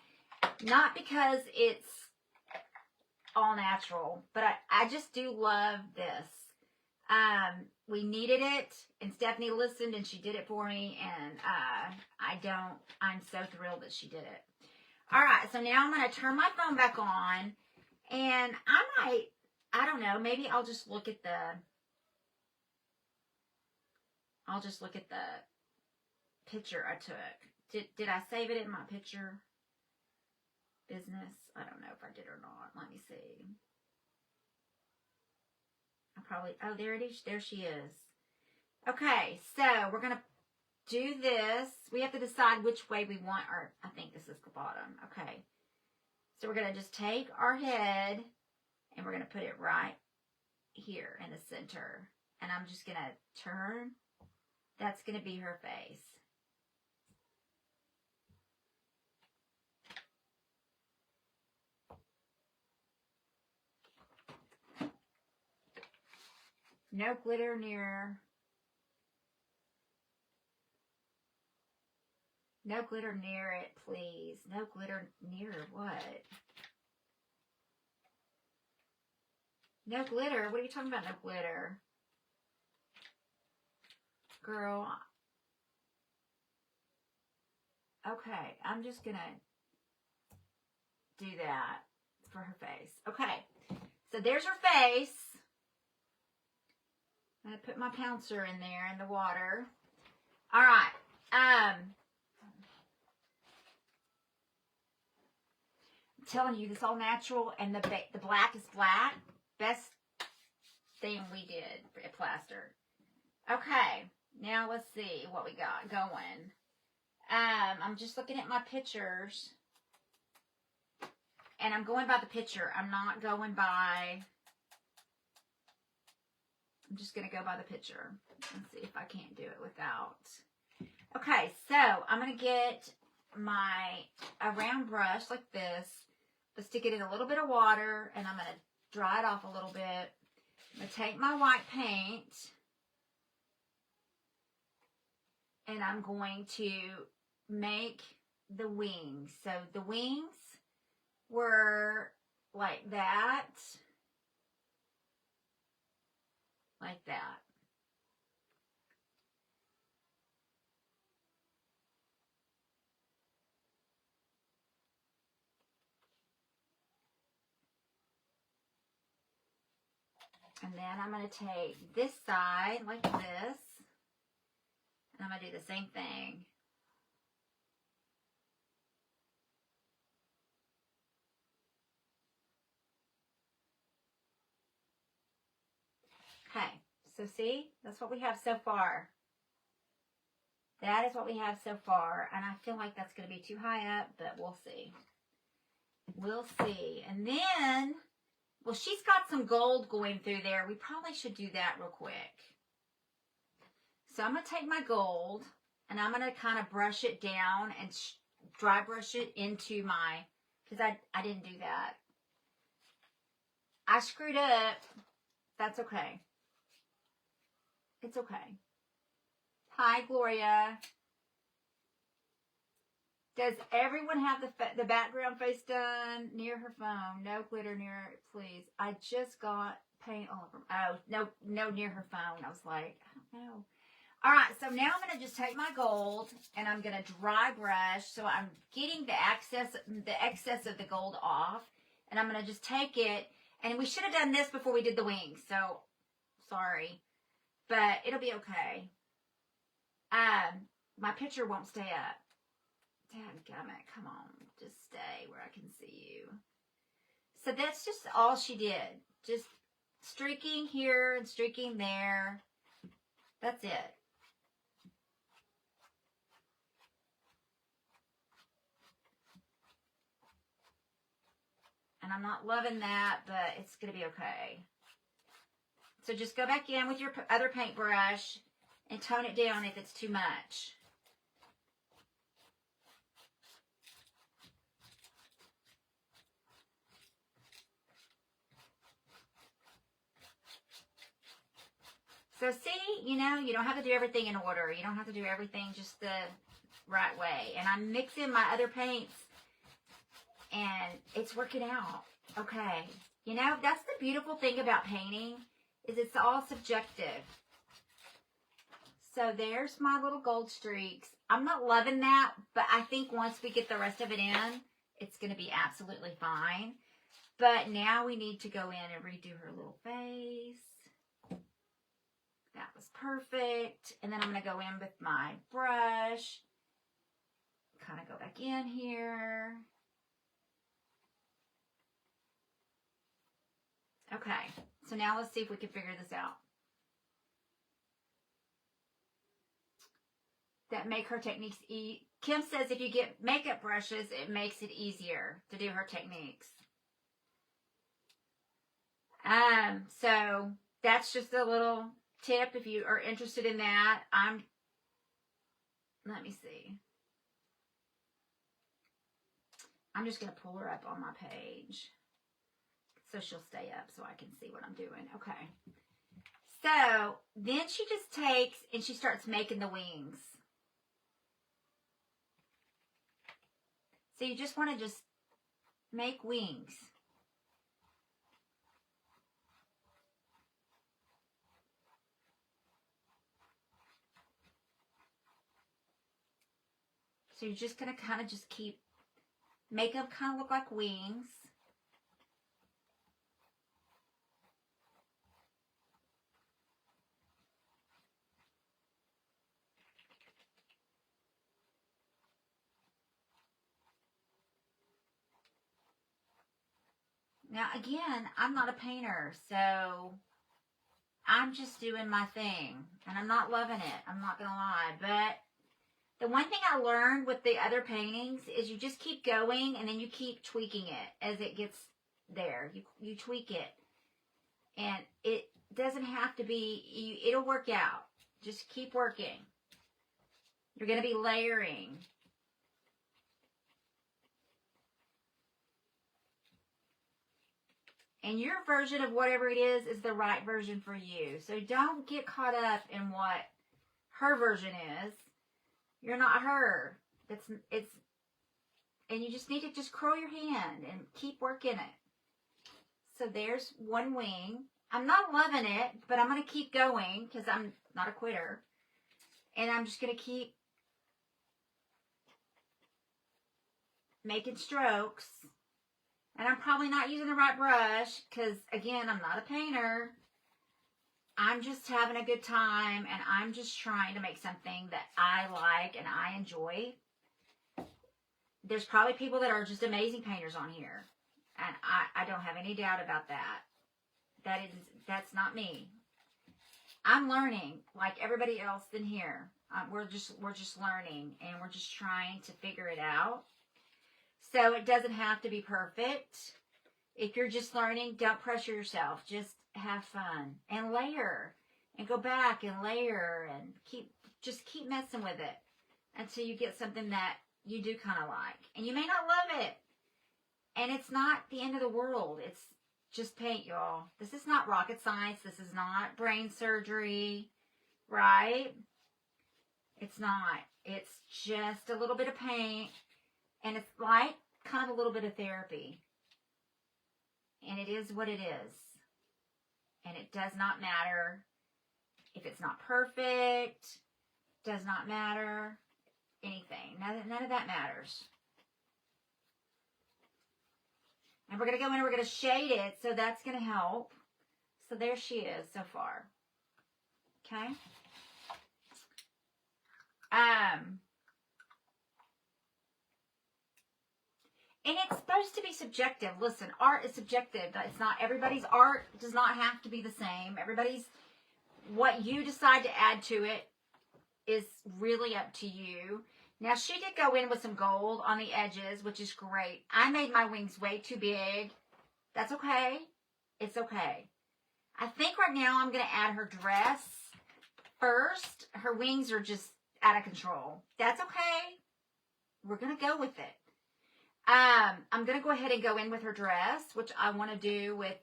Speaker 1: Not because it's all natural, but I just do love this. We needed it, and Stephanie listened, and she did it for me, and I'm so thrilled that she did it. All right, so now I'm going to turn my phone back on, and I don't know, maybe I'll just look at the picture I took. Did I save it in my picture business? I don't know if I did or not. Let me see. Oh, there it is. There she is. Okay, so we're going to do this. We have to decide which way we want our, I think this is the bottom. Okay. So we're going to just take our head and we're going to put it right here in the center. And I'm just going to turn. That's going to be her face. No glitter near. No glitter near it, please. No glitter near what? No glitter? What are you talking about, no glitter? Girl. Okay, I'm just going to do that for her face. Okay, so there's her face. I'm going to put my pouncer in there in the water. All right. I'm telling you, this all natural, and the black is black. Best thing we did at plaster. Okay, now let's see what we got going. I'm just looking at my pictures, and I'm going by the picture. I'm not going by. I'm just going to go by the picture. Let's see if I can't do it without. Okay, so I'm going to get a round brush like this, but stick it in a little bit of water, and I'm going to dry it off a little bit. I'm going to take my white paint, and I'm going to make the wings. So the wings were like that. Like that. And then I'm going to take this side like this. And I'm going to do the same thing. Okay, so see, that's what we have so far. That is what we have so far, and I feel like that's going to be too high up, but we'll see. We'll see. And then, well, she's got some gold going through there. We probably should do that real quick. So I'm going to take my gold, and I'm going to kind of brush it down and dry brush it into my, because I didn't do that. I screwed up. That's okay. It's okay. Hi, Gloria. Does everyone have the background face done near her phone? No glitter near it, please. I just got paint all over. Oh, no near her phone. I was like, I don't know. All right, so now I'm going to just take my gold and I'm going to dry brush so I'm getting the excess of the gold off. And I'm going to just take it, and we should have done this before we did the wings, so sorry, but it'll be okay. My picture won't stay up. Dadgummit, come on, just stay where I can see you. So that's just all she did, just streaking here and streaking there. That's it. And I'm not loving that, but it's going to be okay. So just go back in with your other paintbrush and tone it down if it's too much. So see, you know, you don't have to do everything in order. You don't have to do everything just the right way. And I'm mixing my other paints, and it's working out. Okay. You know, that's the beautiful thing about painting, is it's all subjective. So there's my little gold streaks. I'm not loving that, but I think once we get the rest of it in, it's going to be absolutely fine. But now we need to go in and redo her little face. That was perfect. And then I'm going to go in with my brush. Kind of go back in here. Okay, so now let's see if we can figure this out. That make her techniques Kim says if you get makeup brushes, it makes it easier to do her techniques. So that's just a little tip if you are interested in that. Let me see. I'm just going to pull her up on my page so she'll stay up so I can see what I'm doing. Okay. So then she just takes and she starts making the wings. So you just want to just make wings. So you're just going to kind of just make them kind of look like wings. Now, again, I'm not a painter, so I'm just doing my thing, and I'm not loving it. I'm not going to lie, but the one thing I learned with the other paintings is you just keep going, and then you keep tweaking it as it gets there. You tweak it, and it doesn't have to be, it'll work out. Just keep working. You're going to be layering. And your version of whatever it is the right version for you. So don't get caught up in what her version is. You're not her. And you just need to just curl your hand and keep working it. So there's one wing. I'm not loving it, but I'm going to keep going because I'm not a quitter. And I'm just going to keep making strokes. And I'm probably not using the right brush because, again, I'm not a painter. I'm just having a good time, and I'm just trying to make something that I like and I enjoy. There's probably people that are just amazing painters on here, and I don't have any doubt about that. That's not me. I'm learning like everybody else in here. We're just learning, and we're just trying to figure it out. So it doesn't have to be perfect. If you're just learning, don't pressure yourself. Just have fun and layer and go back and layer and keep messing with it until you get something that you do kind of like. And you may not love it. And it's not the end of the world. It's just paint, y'all. This is not rocket science. This is not brain surgery, right? It's not. It's just a little bit of paint. And it's like kind of a little bit of therapy. And it is what it is. And it does not matter if it's not perfect. Does not matter. Anything. None of that matters. And we're going to go in and we're going to shade it, so that's going to help. So there she is so far. Okay? And it's supposed to be subjective. Listen, art is subjective. It's not, everybody's art does not have to be the same. Everybody's, what you decide to add to it is really up to you. Now, she did go in with some gold on the edges, which is great. I made my wings way too big. That's okay. It's okay. I think right now I'm going to add her dress first. Her wings are just out of control. That's okay. We're going to go with it. I'm going to go ahead and go in with her dress, which I want to do with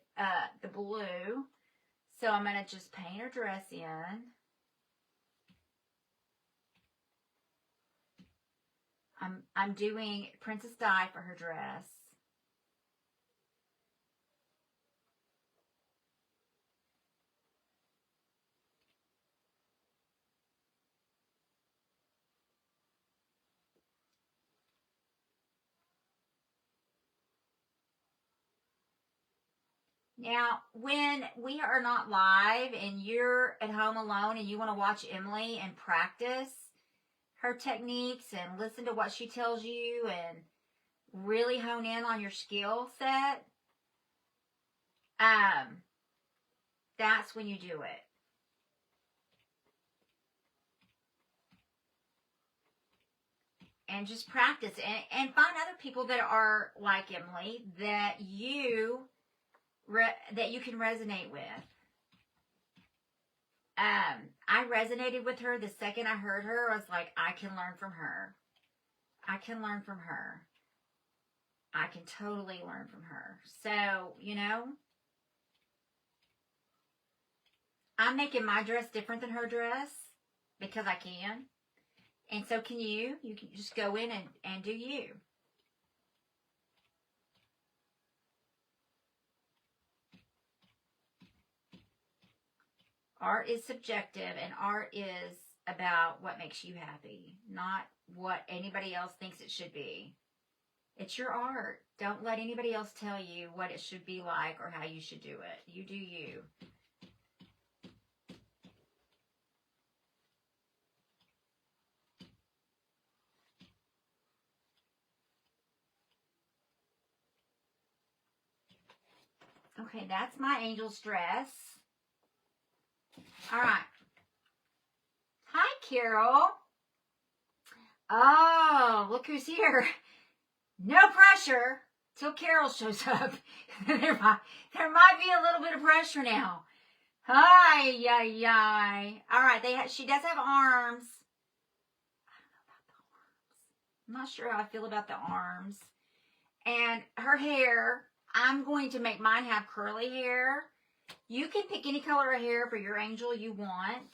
Speaker 1: the blue. So I'm going to just paint her dress in. I'm doing Princess Di for her dress. Now, when we are not live and you're at home alone and you want to watch Emily and practice her techniques and listen to what she tells you and really hone in on your skill set, that's when you do it. And just practice and find other people that are like Emily that you can resonate with. I resonated with her the second I heard her. I was like, I can learn from her. I can learn from her. I can totally learn from her. So, you know, I'm making my dress different than her dress because I can. And so can you. You can just go in and do you. Art is subjective, and art is about what makes you happy, not what anybody else thinks it should be. It's your art. Don't let anybody else tell you what it should be like or how you should do it. You do you. Okay, that's my angel's dress. All right. Hi, Carol. Oh, look who's here. No pressure till Carol shows up. there might be a little bit of pressure now. Hi, yay. All right, she does have arms. I don't know about the arms. I'm not sure how I feel about the arms. And her hair, I'm going to make mine have curly hair. You can pick any color of hair for your angel you want.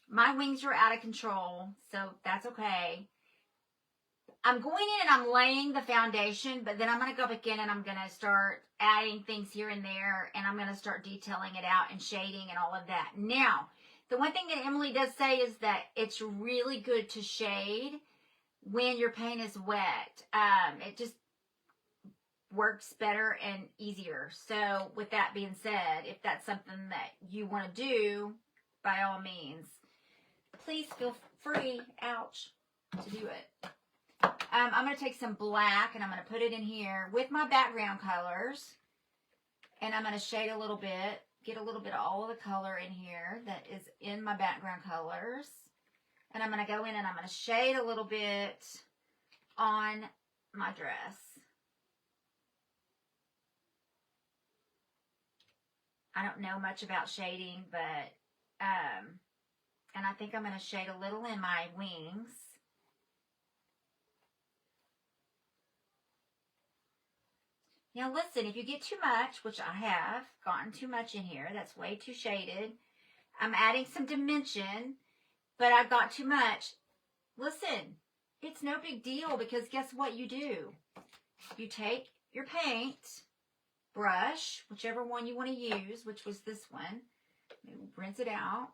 Speaker 1: My wings are out of control, so that's okay. I'm going in and I'm laying the foundation, but then I'm going to go back in and I'm going to start adding things here and there, and I'm going to start detailing it out and shading and all of that. Now, the one thing that Emily does say is that it's really good to shade when your paint is wet. It just works better and easier. So with that being said, if that's something that you want to do, by all means, please feel free, ouch, to do it. I'm going to take some black and I'm going to put it in here with my background colors. And I'm going to shade a little bit, get a little bit of all of the color in here that is in my background colors. And I'm going to go in and I'm going to shade a little bit on my dress. I don't know much about shading, but, and I think I'm going to shade a little in my wings. Now listen, if you get too much, which I have gotten too much in here, that's way too shaded. I'm adding some dimension, but I've got too much. Listen, it's no big deal because guess what you do? You take your paint brush, whichever one you want to use, which was this one. Rinse it out.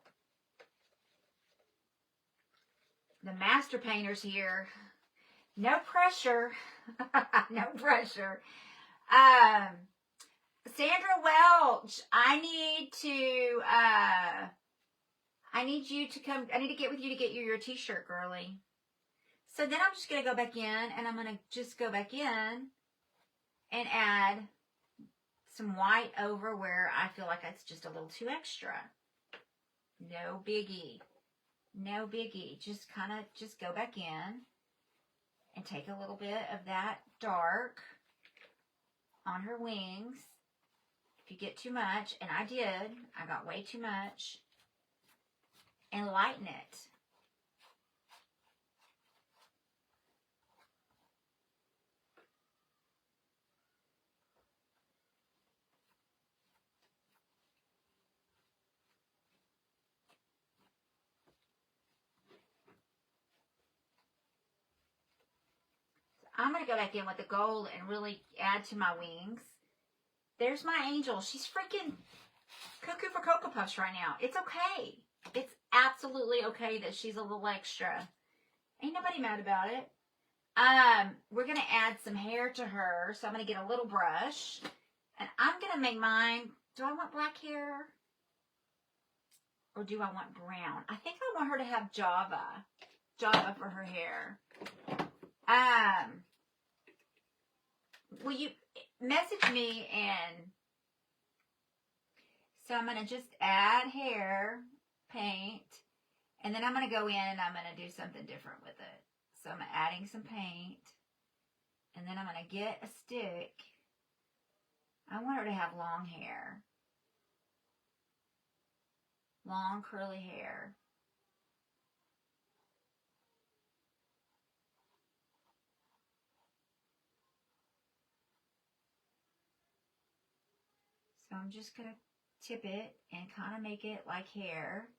Speaker 1: The master painter's here. No pressure. No pressure. Sandra Welch, I need you to come. I need to get with you to get you your t-shirt, girly. So then I'm just going to go back in, and I'm going to just go back in and add some white over where I feel like it's just a little too extra. No biggie. No biggie. Just kind of just go back in and take a little bit of that dark on her wings. If you get too much, and I did, I got way too much, and lighten it. I'm going to go back in with the gold and really add to my wings. There's my angel. She's freaking cuckoo for Cocoa Puffs right now. It's okay. It's absolutely okay that she's a little extra. Ain't nobody mad about it. We're going to add some hair to her. So I'm going to get a little brush. And I'm going to make mine. Do I want black hair? Or do I want brown? I think I want her to have Java. Java for her hair. Will you message me? And so I'm going to just add hair, paint, and then I'm going to go in and I'm going to do something different with it. So I'm adding some paint, and then I'm going to get a stick. I want her to have long hair. Long curly hair. So I'm just going to tip it and kind of make it like hair.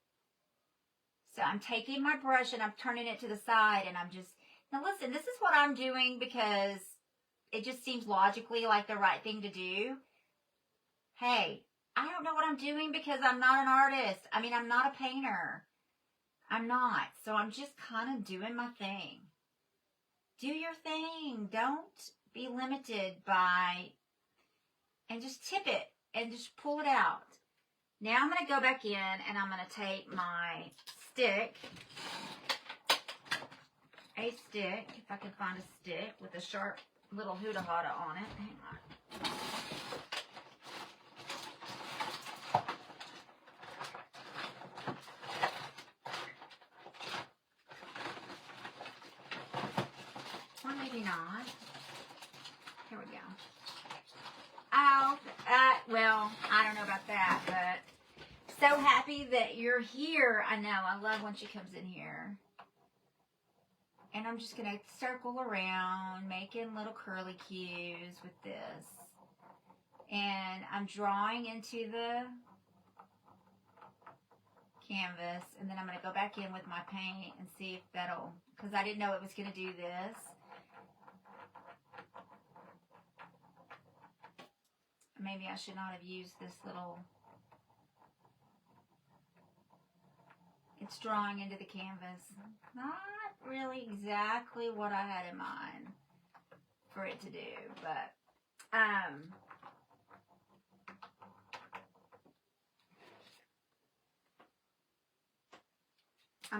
Speaker 1: So I'm taking my brush and I'm turning it to the side, and I'm just, now listen, this is what I'm doing because it just seems logically like the right thing to do. Hey, I don't know what I'm doing because I'm not an artist. I mean, I'm not a painter. I'm not. So I'm just kind of doing my thing. Do your thing. Don't be limited by, and just tip it and just pull it out. Now I'm going to go back in and I'm going to take my stick, if I can find a stick with a sharp little hooda-hada on it. Hang on. Or maybe not. Here we go. Oh, well, I don't know about that, but so happy that you're here. I know, I love when she comes in here. And I'm just going to circle around, making little curly cues with this. And I'm drawing into the canvas, and then I'm going to go back in with my paint and see if that'll, because I didn't know it was going to do this. Maybe I should not have used this little, it's drawing into the canvas. Not really exactly what I had in mind for it to do, but I'm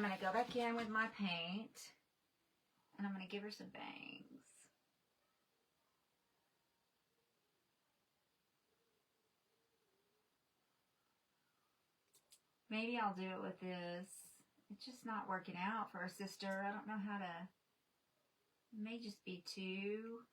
Speaker 1: going to go back in with my paint, and I'm going to give her some bangs. Maybe I'll do it with this. It's just not working out for her sister. I don't know how to, it may just be too.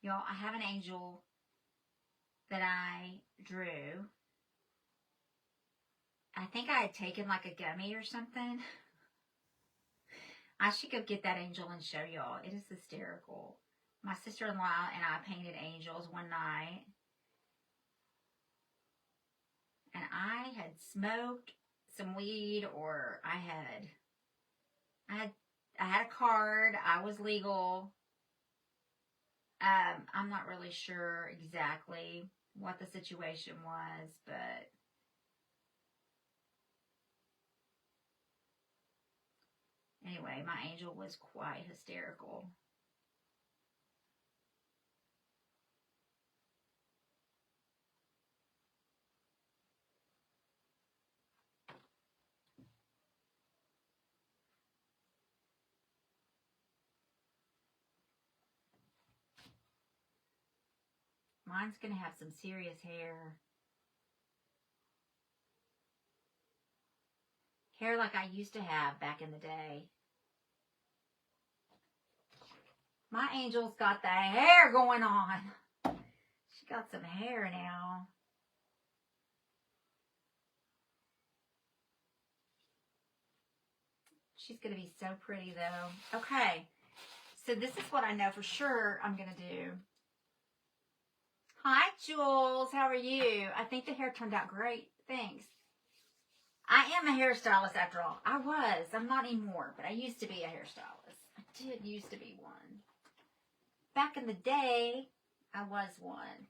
Speaker 1: Y'all, I have an angel that I drew I think I had taken like a gummy or something. I should go get that angel and show y'all. It is hysterical. My sister-in-law and I painted angels one night. And I had smoked some weed, or I had a card. I was legal. I'm not really sure exactly what the situation was, but anyway, my angel was quite hysterical. Mine's going to have some serious hair. Hair like I used to have back in the day. My angel's got the hair going on. She got some hair now. She's going to be so pretty, though. Okay. So this is what I know for sure I'm going to do. Hi, Jules. How are you? I think the hair turned out great. Thanks. I am a hairstylist after all. I was. I'm not anymore, but I used to be a hairstylist. I did used to be one. Back in the day, I was one.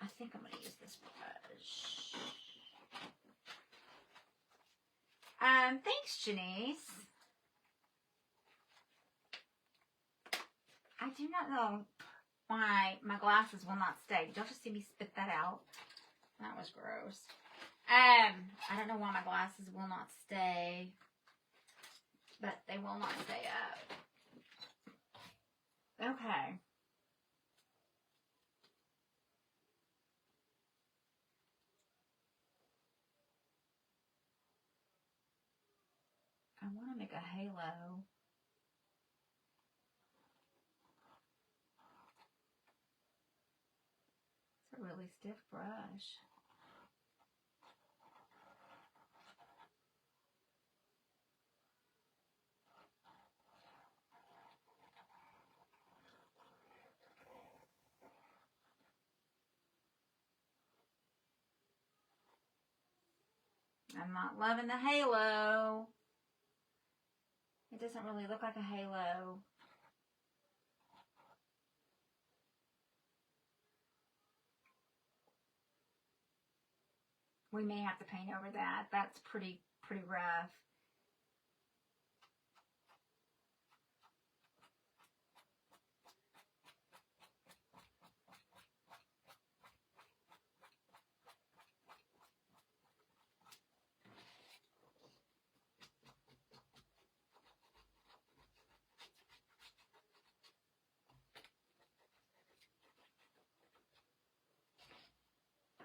Speaker 1: I think I'm going to use this brush. Thanks, Janice. I do not know why my glasses will not stay. Did y'all just see me spit that out? That was gross. I don't know why my glasses will not stay, but they will not stay up. Okay. I want to make a halo. It's a really stiff brush. I'm not loving the halo. It doesn't really look like a halo. We may have to paint over that. That's pretty rough.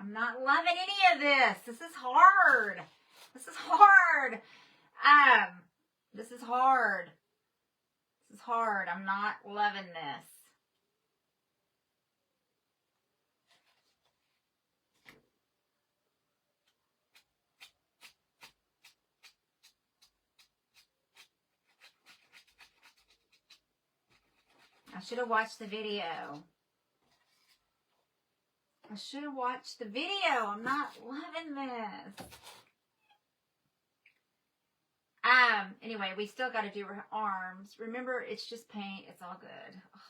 Speaker 1: I'm not loving any of this. This is hard. This is hard. This is hard. This is hard. I'm not loving this. I should have watched the video. I should have watched the video. I'm not loving this. Anyway, we still got to do her arms. Remember, it's just paint. It's all good. Ugh.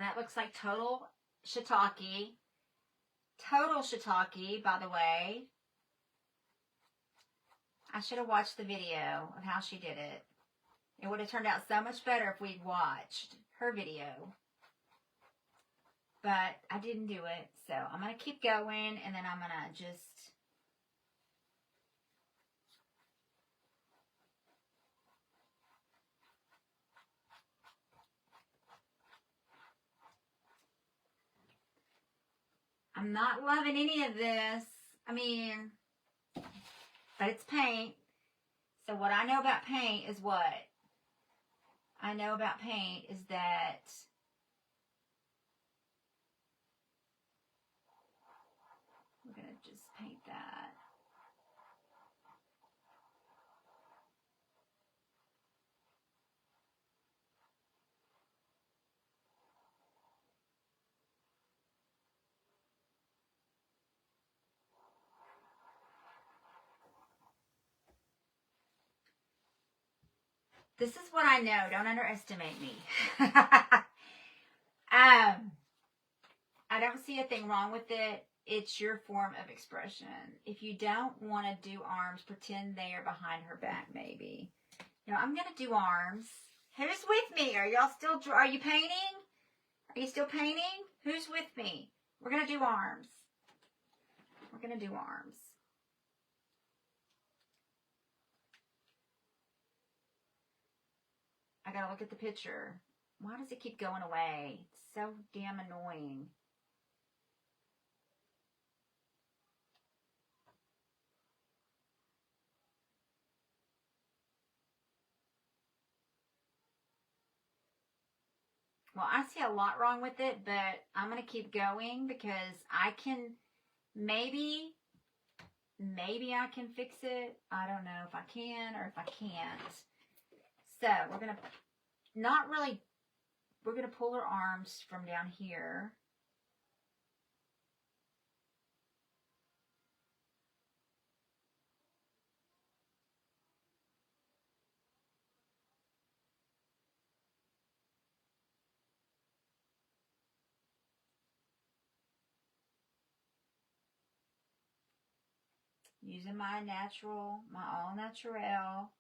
Speaker 1: That looks like total shiitake. Total shiitake, by the way. I should have watched the video of how she did it. It would have turned out so much better if we'd watched her video. But I didn't do it. So I'm going to keep going, and then I'm going to just I'm not loving any of this. I mean, but it's paint. So what I know about paint is what? I know about paint is that we're going to just paint that. This is what I know. Don't underestimate me. I don't see a thing wrong with it. It's your form of expression. If you don't want to do arms, pretend they are behind her back, maybe. No, I'm going to do arms. Who's with me? Are y'all still, are you painting? Are you still painting? Who's with me? We're going to do arms. We're going to do arms. I got to look at the picture. Why does it keep going away? It's so damn annoying. Well, I see a lot wrong with it, but I'm going to keep going because I can, maybe I can fix it. I don't know if I can or if I can't. So we're going to, not really, we're going to pull her arms from down here. Using my all natural.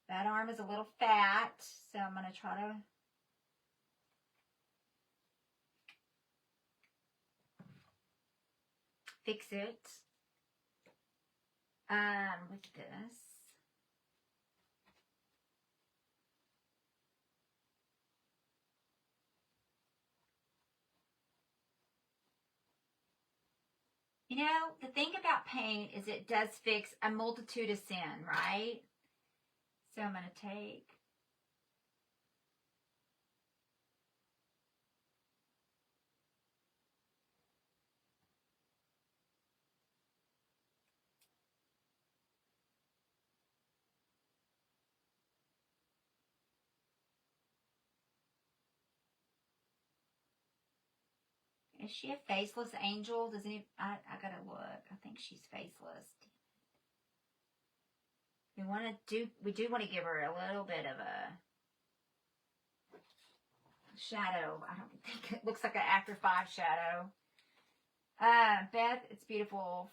Speaker 1: That arm is a little fat, so I'm going to try to fix it with this. You know, the thing about paint is it does fix a multitude of sin, right? So I'm going to take Is she a faceless angel? Does any? I gotta look. I think she's faceless. We do want to give her a little bit of a shadow. I don't think it looks like an After 5 shadow. Beth, it's beautiful.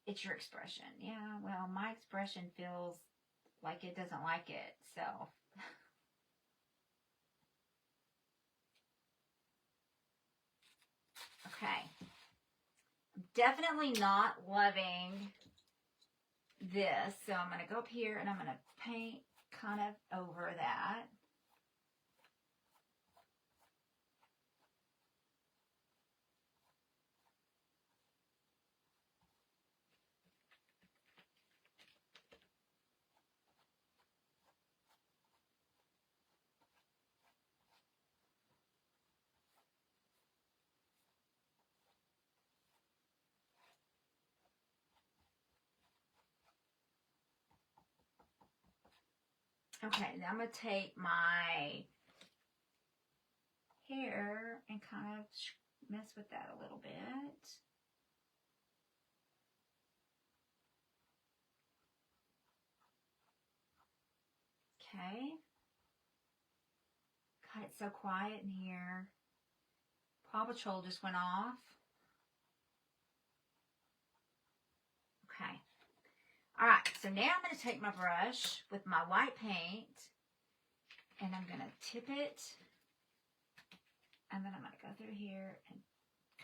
Speaker 1: It's your expression. Yeah, well, my expression feels like it doesn't like it, so. Okay. I'm definitely not loving this, so I'm going to go up here and I'm going to paint kind of over that. Okay, now I'm going to take my hair and kind of mess with that a little bit. Okay. God, it's so quiet in here. Paw Patrol just went off. Okay. All right, so now I'm going to take my brush with my white paint and I'm going to tip it. And then I'm going to go through here and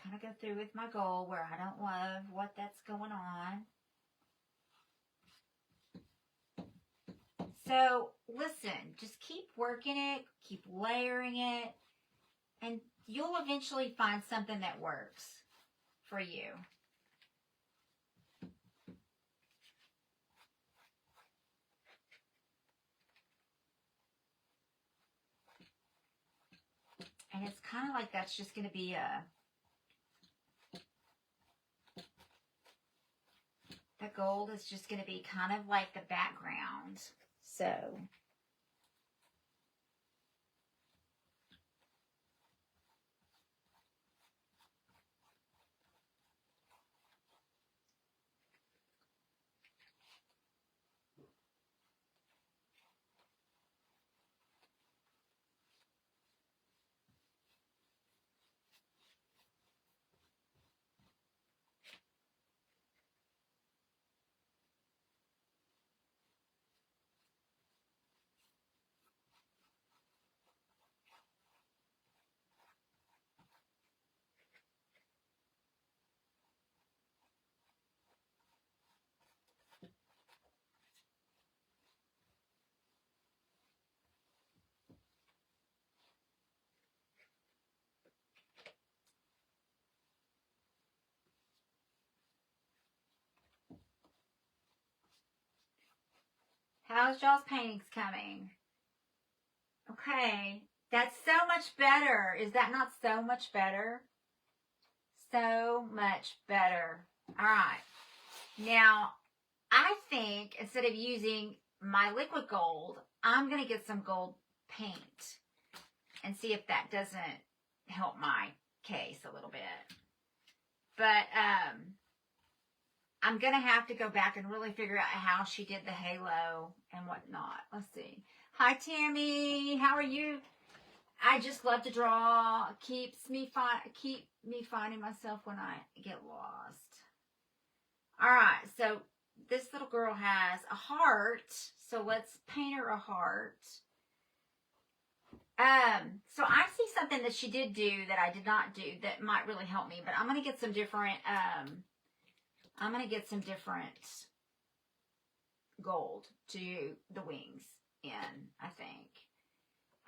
Speaker 1: kind of go through with my goal where I don't love what that's going on. So listen, just keep working it, keep layering it, and you'll eventually find something that works. for you. And it's kind of like that's just going to be the gold is just going to be kind of like the background. So how's y'all's paintings coming? Okay, that's so much better. Is that not so much better? So much better. All right. Now, I think instead of using my liquid gold, I'm going to get some gold paint and see if that doesn't help my case a little bit. But I'm going to have to go back and really figure out how she did the halo and whatnot. Let's see. Hi, Tammy. How are you? I just love to draw. Keep me finding myself when I get lost. All right. So this little girl has a heart. So let's paint her a heart. So I see something that she did do that I did not do that might really help me. But I'm going to get some different, gold to the wings in, I think.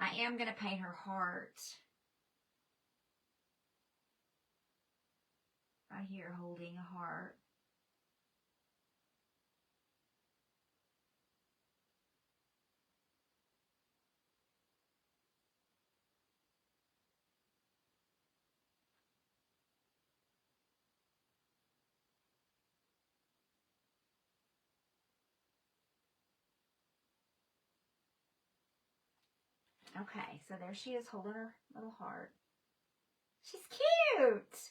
Speaker 1: I am going to paint her heart. Right here, holding a heart. Okay, so there she is holding her little heart. She's cute.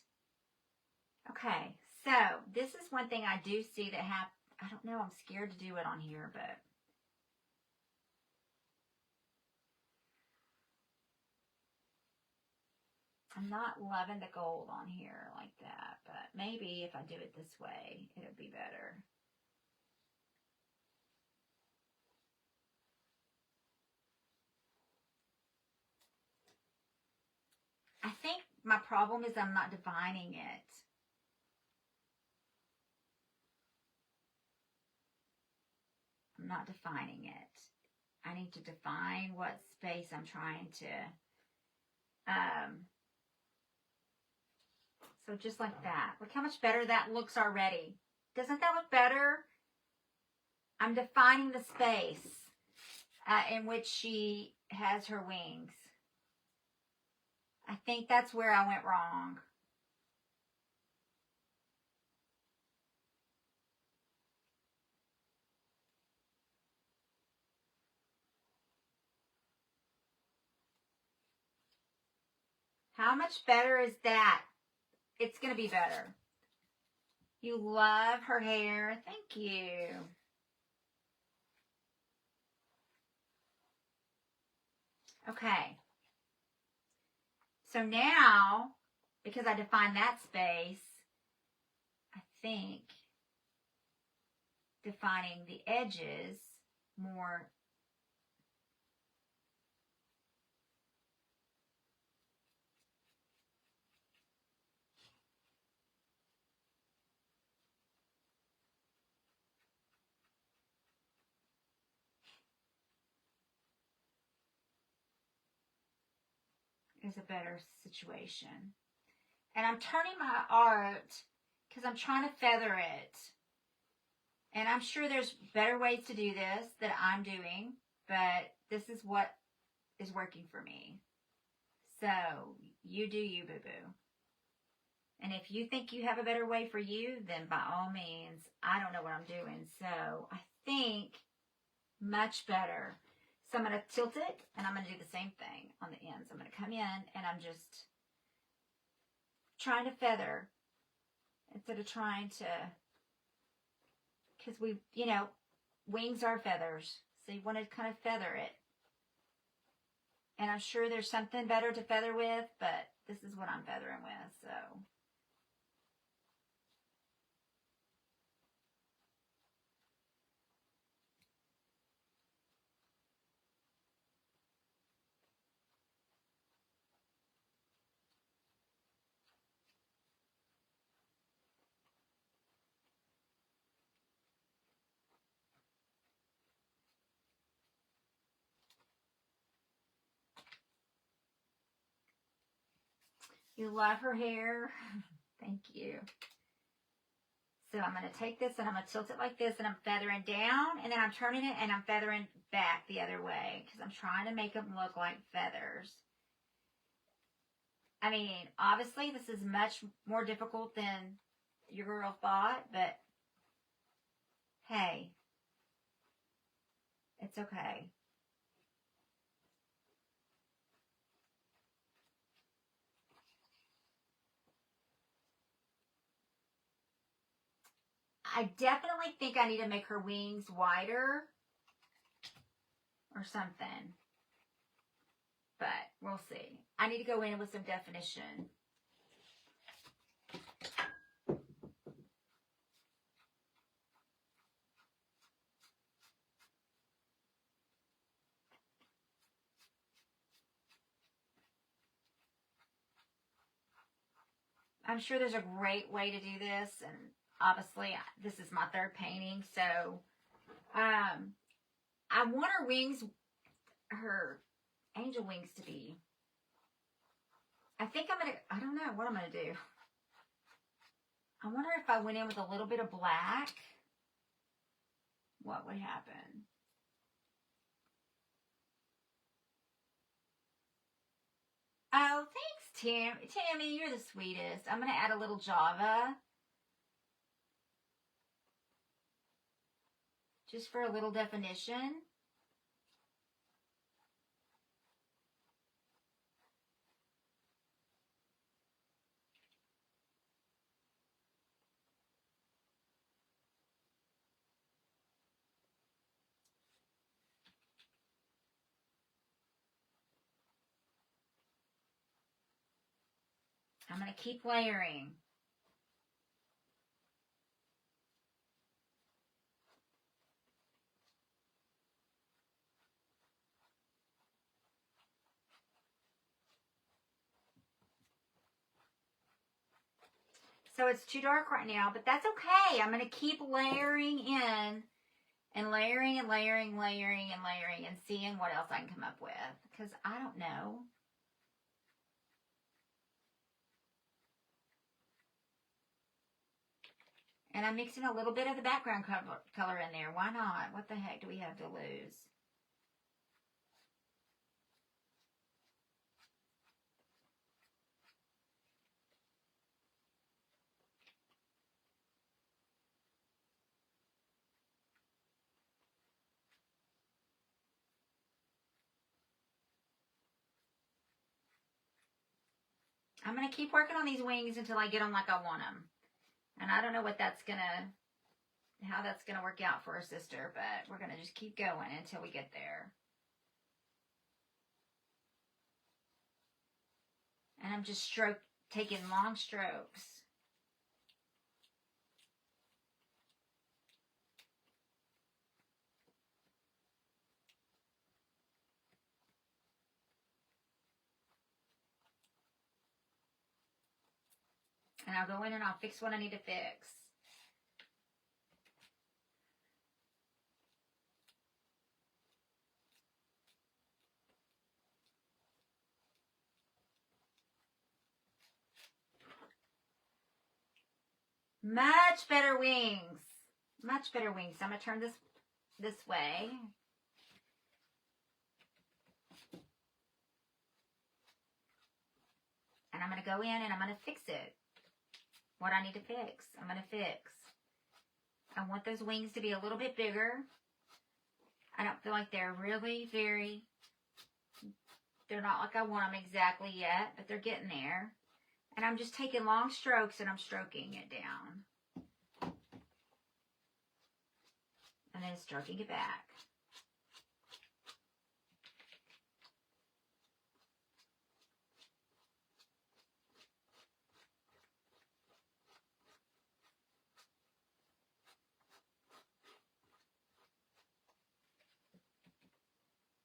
Speaker 1: Okay, so this is one thing I do see that I don't know, I'm scared to do it on here, but I'm not loving the gold on here like that, but maybe if I do it this way, it'll be better. I think my problem is I'm not defining it. I'm not defining it. I need to define what space I'm trying to, so just like that. Look how much better that looks already. Doesn't that look better? I'm defining the space in which she has her wings. I think that's where I went wrong. How much better is that? It's going to be better. You love her hair. Thank you. Okay. So now, because I defined that space, I think defining the edges more is a better situation. And I'm turning my art because I'm trying to feather it. And I'm sure there's better ways to do this that I'm doing, but this is what is working for me. So you do you, boo-boo. And if you think you have a better way for you, then by all means, I don't know what I'm doing. So I think much better. So I'm going to tilt it, and I'm going to do the same thing on the ends. I'm going to come in, and I'm just trying to feather instead of trying to, because we, you know, wings are feathers. So you want to kind of feather it. And I'm sure there's something better to feather with, but this is what I'm feathering with, so. You love her hair. Thank you. So I'm going to take this and I'm going to tilt it like this, and I'm feathering down, and then I'm turning it and I'm feathering back the other way because I'm trying to make them look like feathers. I mean, obviously this is much more difficult than your girl thought, but hey, it's okay. I definitely think I need to make her wings wider or something. But we'll see. I need to go in with some definition. I'm sure there's a great way to do this, and obviously this is my third painting, so I want her wings, her angel wings to be, I think I don't know what I'm going to do. I wonder if I went in with a little bit of black, what would happen? Oh, thanks, Tammy, you're the sweetest. I'm going to add a little Java, just for a little definition. I'm going to keep layering. So it's too dark right now, but that's okay. I'm going to keep layering in and layering and layering, layering and layering and seeing what else I can come up with, because I don't know. And I'm mixing a little bit of the background color in there. Why not? What the heck do we have to lose? I'm going to keep working on these wings until I get them like I want them. And I don't know what that's going to, how that's going to work out for our sister, but we're going to just keep going until we get there. And I'm just taking long strokes. And I'll go in and I'll fix what I need to fix. Much better wings. Much better wings. I'm going to turn this way. And I'm going to go in and I'm going to fix it. What I need to fix, I'm going to fix. I want those wings to be a little bit bigger. I don't feel like they're really they're not like I want them exactly yet, but they're getting there. And I'm just taking long strokes and I'm stroking it down. And then stroking it back.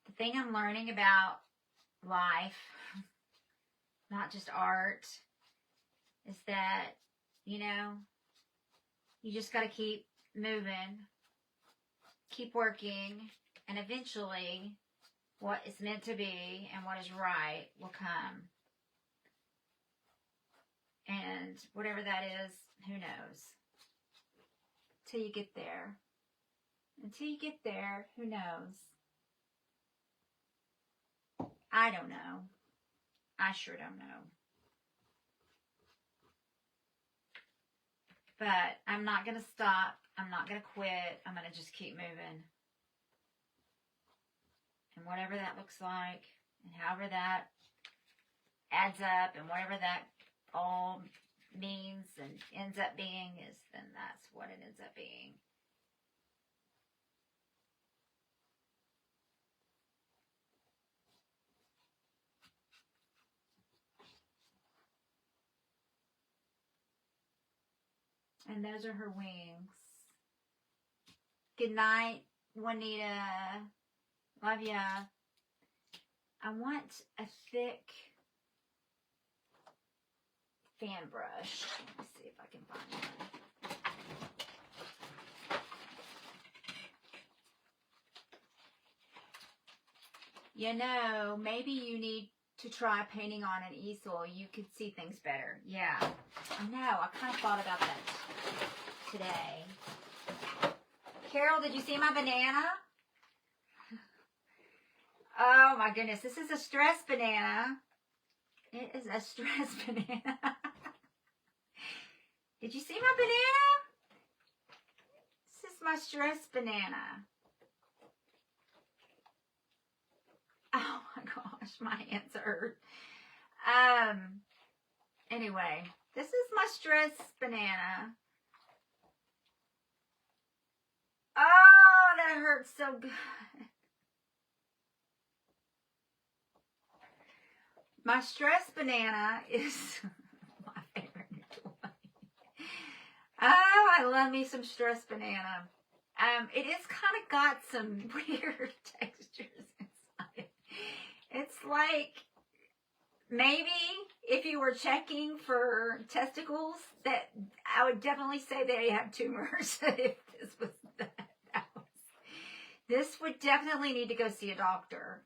Speaker 1: The thing I'm learning about life, not just art, is that, you know, you just got to keep moving, keep working, and eventually what is meant to be and what is right will come. And whatever that is, who knows? Till you get there. Until you get there, who knows? I don't know. I sure don't know. But I'm not going to stop. I'm not going to quit. I'm going to just keep moving. And whatever that looks like, and however that adds up, and whatever that all means and ends up being, is then that's what it ends up being. And those are her wings. Good night, Juanita. Love ya. I want a thick fan brush. Let me see if I can find one. You know, maybe you need to try painting on an easel. You could see things better. Yeah, I know. I kind of thought about that today. Carol, did you see my banana? Oh my goodness, this is a stress banana. It is a stress banana. Did you see my banana? This is my stress banana. Oh my gosh, my hands hurt. Anyway, this is my stress banana. Oh, that hurts so good. My stress banana is my favorite toy. Oh, I love me some stress banana. It is kind of got some weird textures inside. It's like maybe if you were checking for testicles, that I would definitely say they have tumors. If this was that was. This would definitely need to go see a doctor.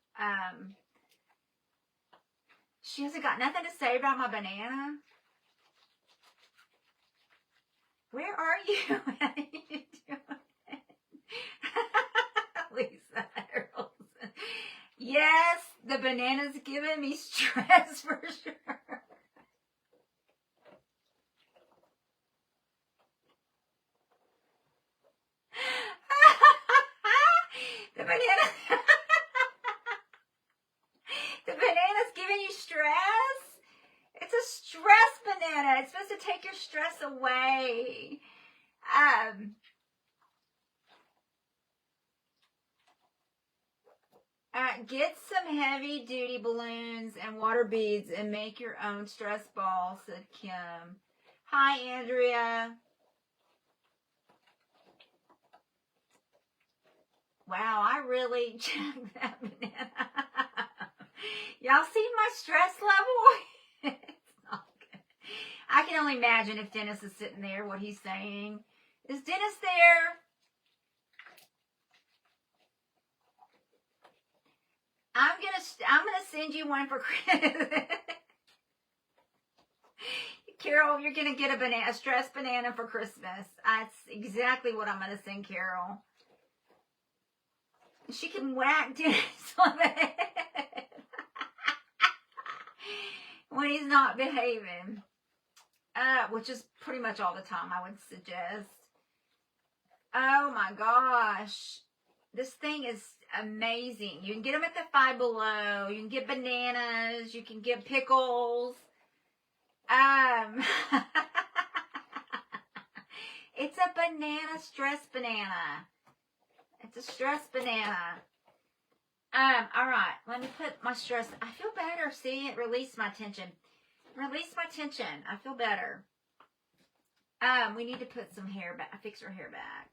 Speaker 1: She hasn't got nothing to say about my banana. Where are you? What are you doing? Lisa Harrelson. Yes, the banana's giving me stress for sure. The banana. The banana's giving you stress? It's a stress banana. It's supposed to take your stress away. Get some heavy duty balloons and water beads and make your own stress ball, said Kim. Hi, Andrea. Wow, I really checked that banana. Y'all see my stress level? It's not good. I can only imagine if Dennis is sitting there, what he's saying. Is Dennis there? I'm gonna send you one for Christmas. Carol, you're going to get a stressed banana for Christmas. That's exactly what I'm going to send Carol. She can whack Dennis on the head when he's not behaving. Which is pretty much all the time, I would suggest. Oh my gosh. This thing is amazing. You can get them at the Five Below. You can get bananas. You can get pickles. It's a banana stress banana. It's a stress banana. Alright. Let me put my stress. I feel better. See, it released my tension. Release my tension. I feel better. We need to put some hair back. Fix her hair back.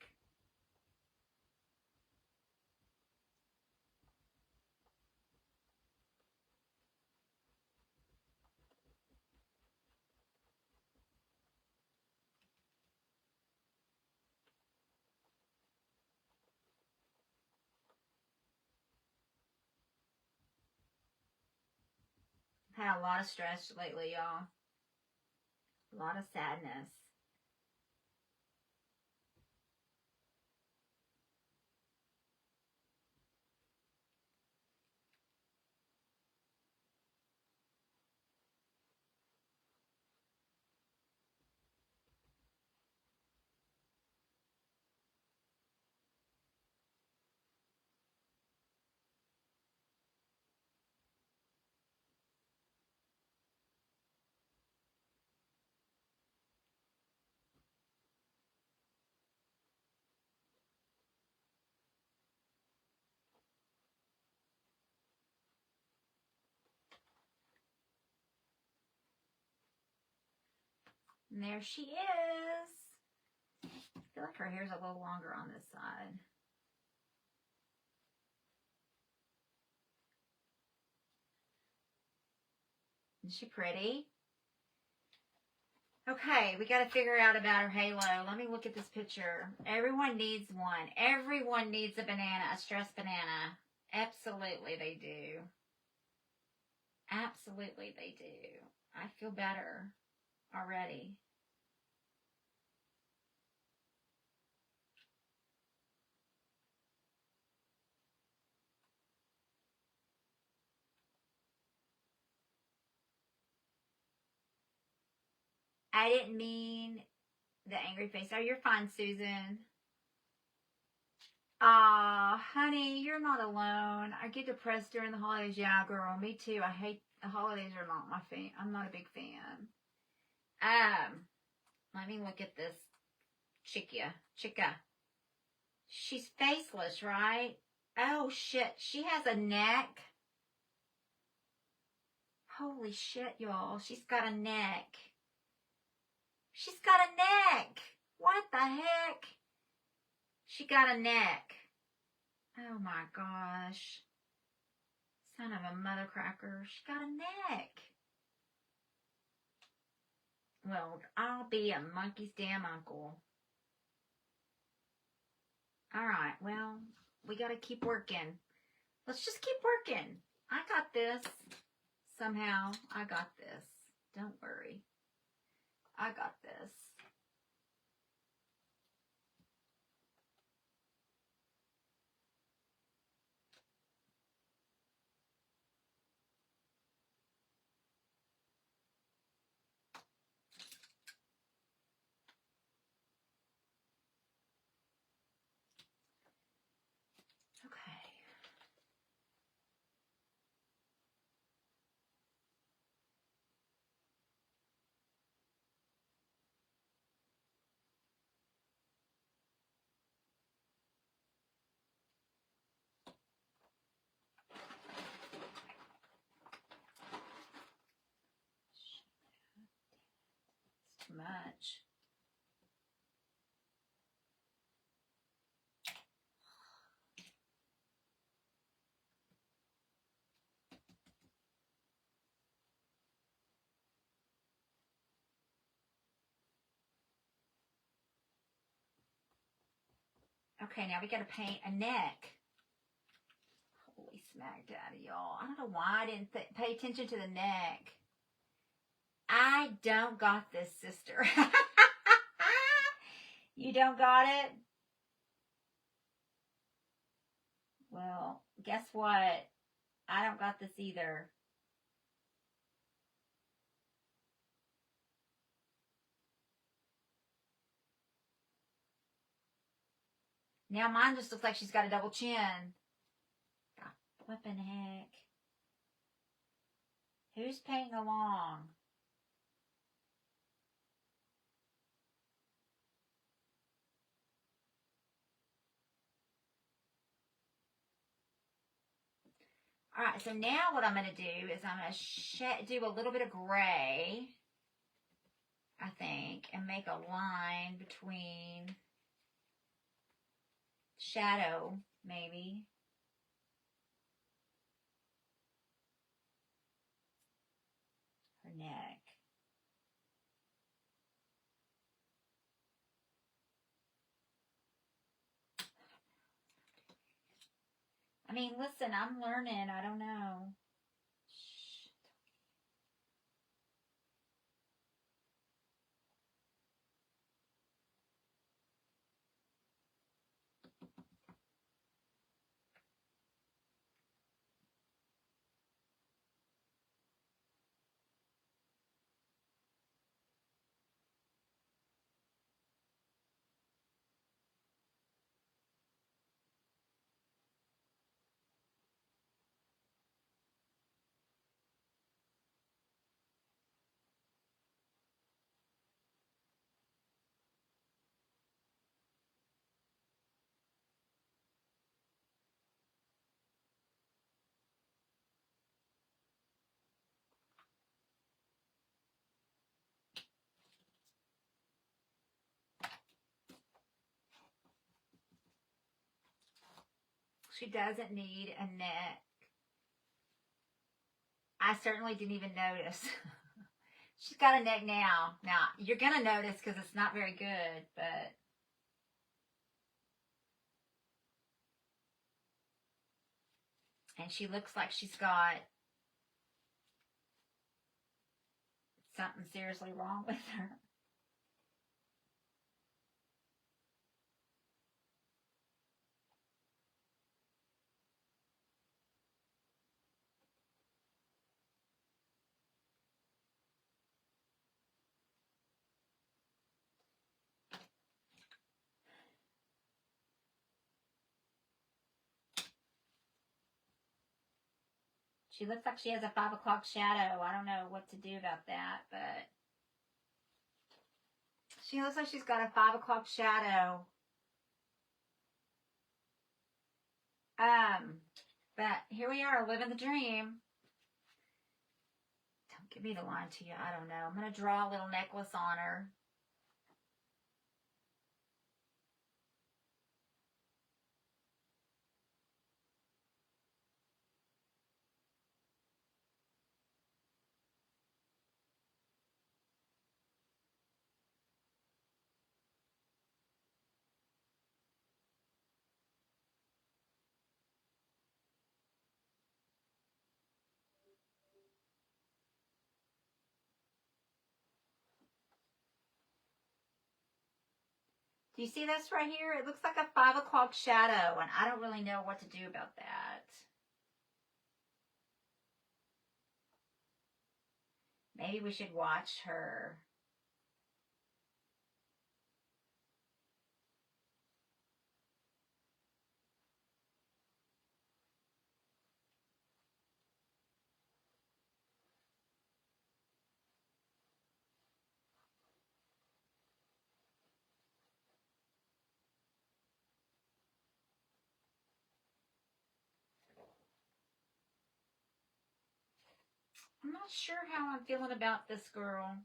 Speaker 1: Had a lot of stress lately, y'all. A lot of sadness. And there she is. I feel like her hair's a little longer on this side. Is she pretty? Okay, we got to figure out about her halo. Let me look at this picture. Everyone needs one. Everyone needs a banana, a stressed banana. Absolutely they do. Absolutely they do. I feel better already. I didn't mean the angry face. Oh, you're fine, Susan. Honey, you're not alone. I get depressed during the holidays. Yeah, girl, me too. I hate the holidays. Are not my fan. I'm not a big fan. Let me look at this chica. She's faceless, right? Oh shit, she has a neck. Holy shit, y'all. She's got a neck. She's got a neck. What the heck? She got a neck. Oh my gosh. Son of a mother cracker. She got a neck. Well, I'll be a monkey's damn uncle. Alright, well, we gotta keep working. Let's just keep working. I got this. Somehow, I got this. Don't worry. I got this. It's too much. Okay, now we gotta paint a neck. Holy smack daddy, y'all. I don't know why I didn't pay attention to the neck. I don't got this, sister. You don't got it? Well, guess what? I don't got this either. Now mine just looks like she's got a double chin. God flippin' heck. Who's paying along? All right, so now what I'm going to do is I'm going to do a little bit of gray, I think, and make a line between shadow, maybe. Her neck. I mean, listen, I'm learning. I don't know. She doesn't need a neck. I certainly didn't even notice. She's got a neck now. Now, you're going to notice because it's not very good, but... And she looks like she's got something seriously wrong with her. She looks like she has a 5 o'clock shadow. I don't know what to do about that, but she looks like she's got a 5 o'clock shadow. But here we are, living the dream. Don't give me the line to you. I don't know. I'm going to draw a little necklace on her. Do you see this right here? It looks like a 5 o'clock shadow, and I don't really know what to do about that. Maybe we should watch her. I'm not sure how I'm feeling about this girl.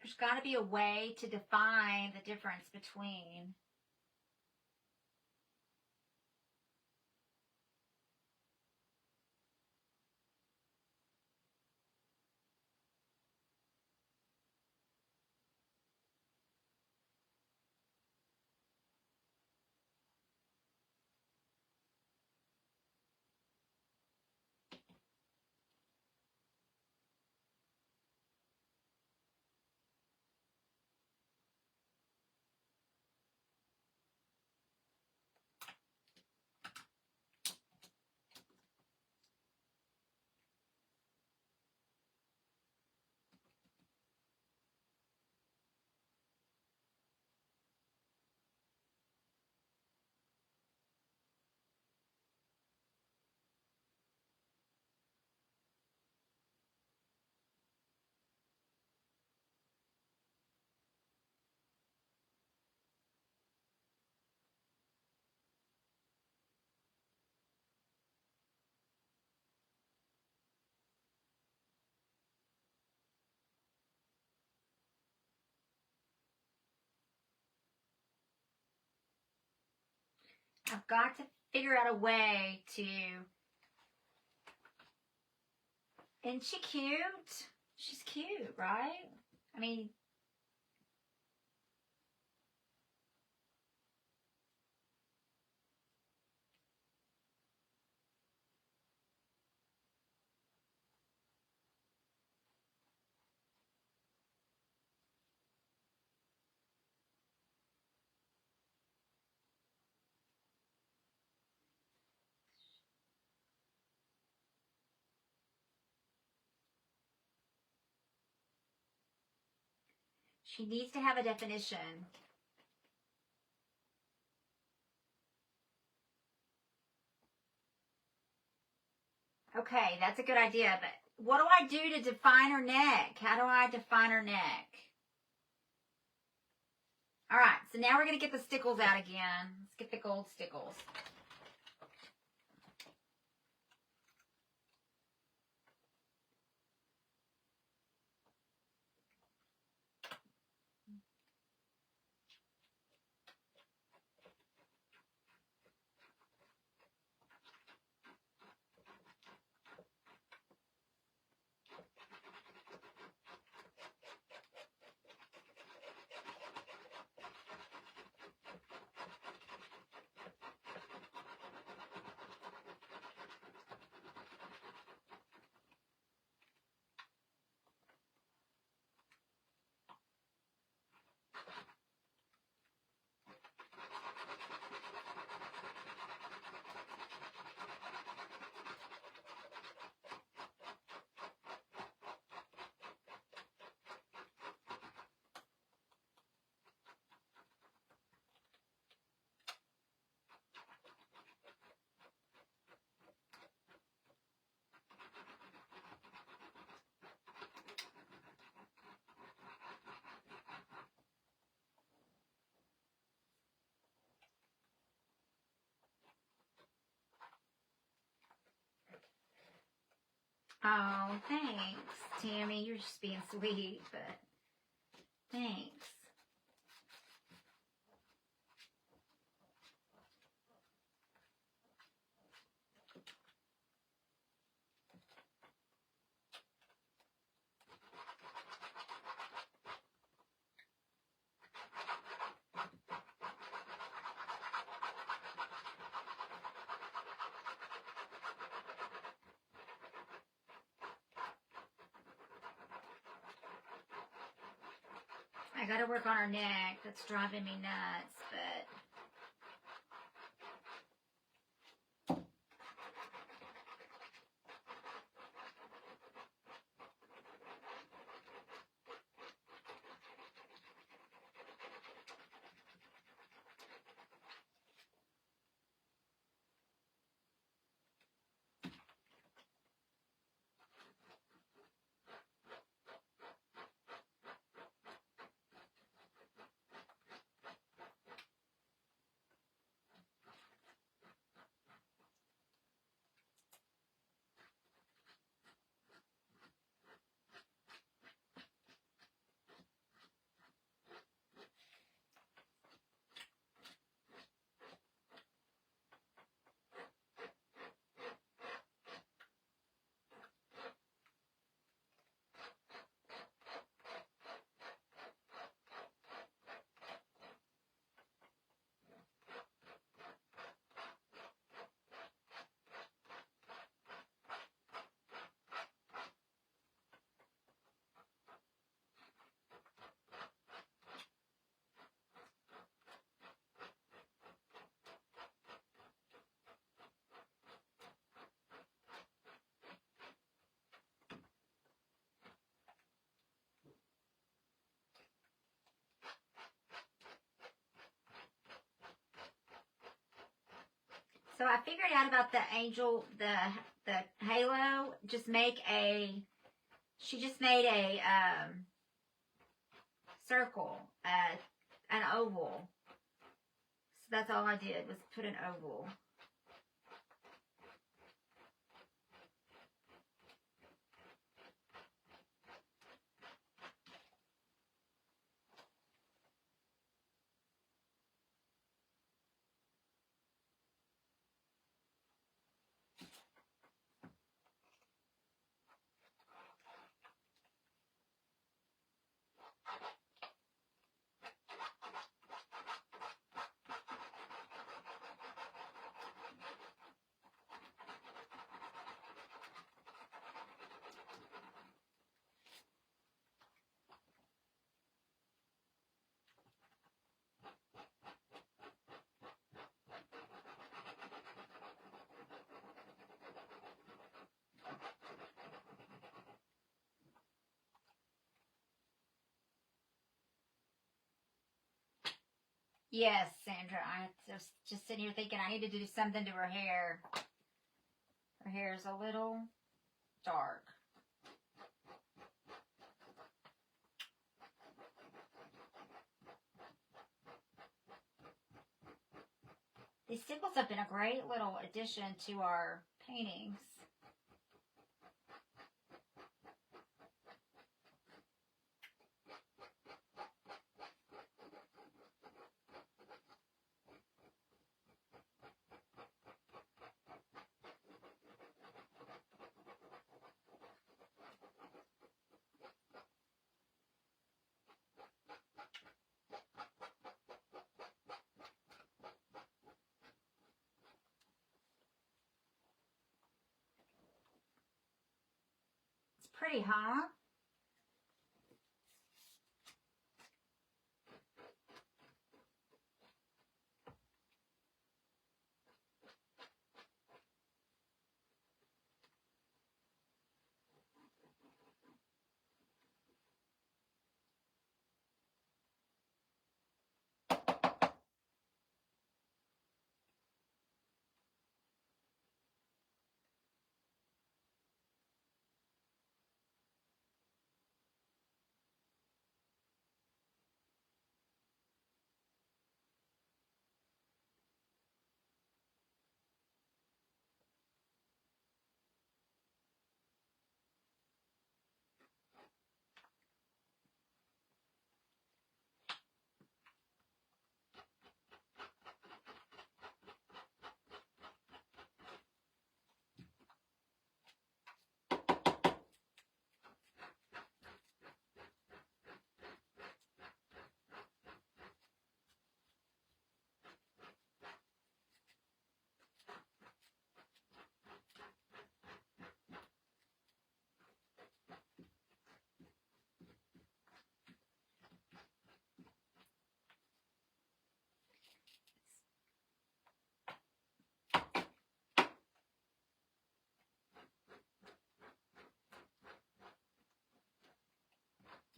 Speaker 1: There's got to be a way to define the difference between. I've got to figure out a way to. Isn't she cute? She's cute, right? I mean, she needs to have a definition. Okay, that's a good idea, but what do I do to define her neck? How do I define her neck? All right, so now we're going to get the stickles out again. Let's get the gold stickles. Oh, thanks, Tammy. You're just being sweet, but thanks. I gotta work on her neck. That's driving me nuts, but So I figured out about the angel, the halo. Just make a, she just made a circle, an oval. So that's all I did was put an oval. Yes, Sandra. I was just sitting here thinking I need to do something to her hair. Her hair is a little dark. These stickles have been a great little addition to our paintings. Pretty, huh?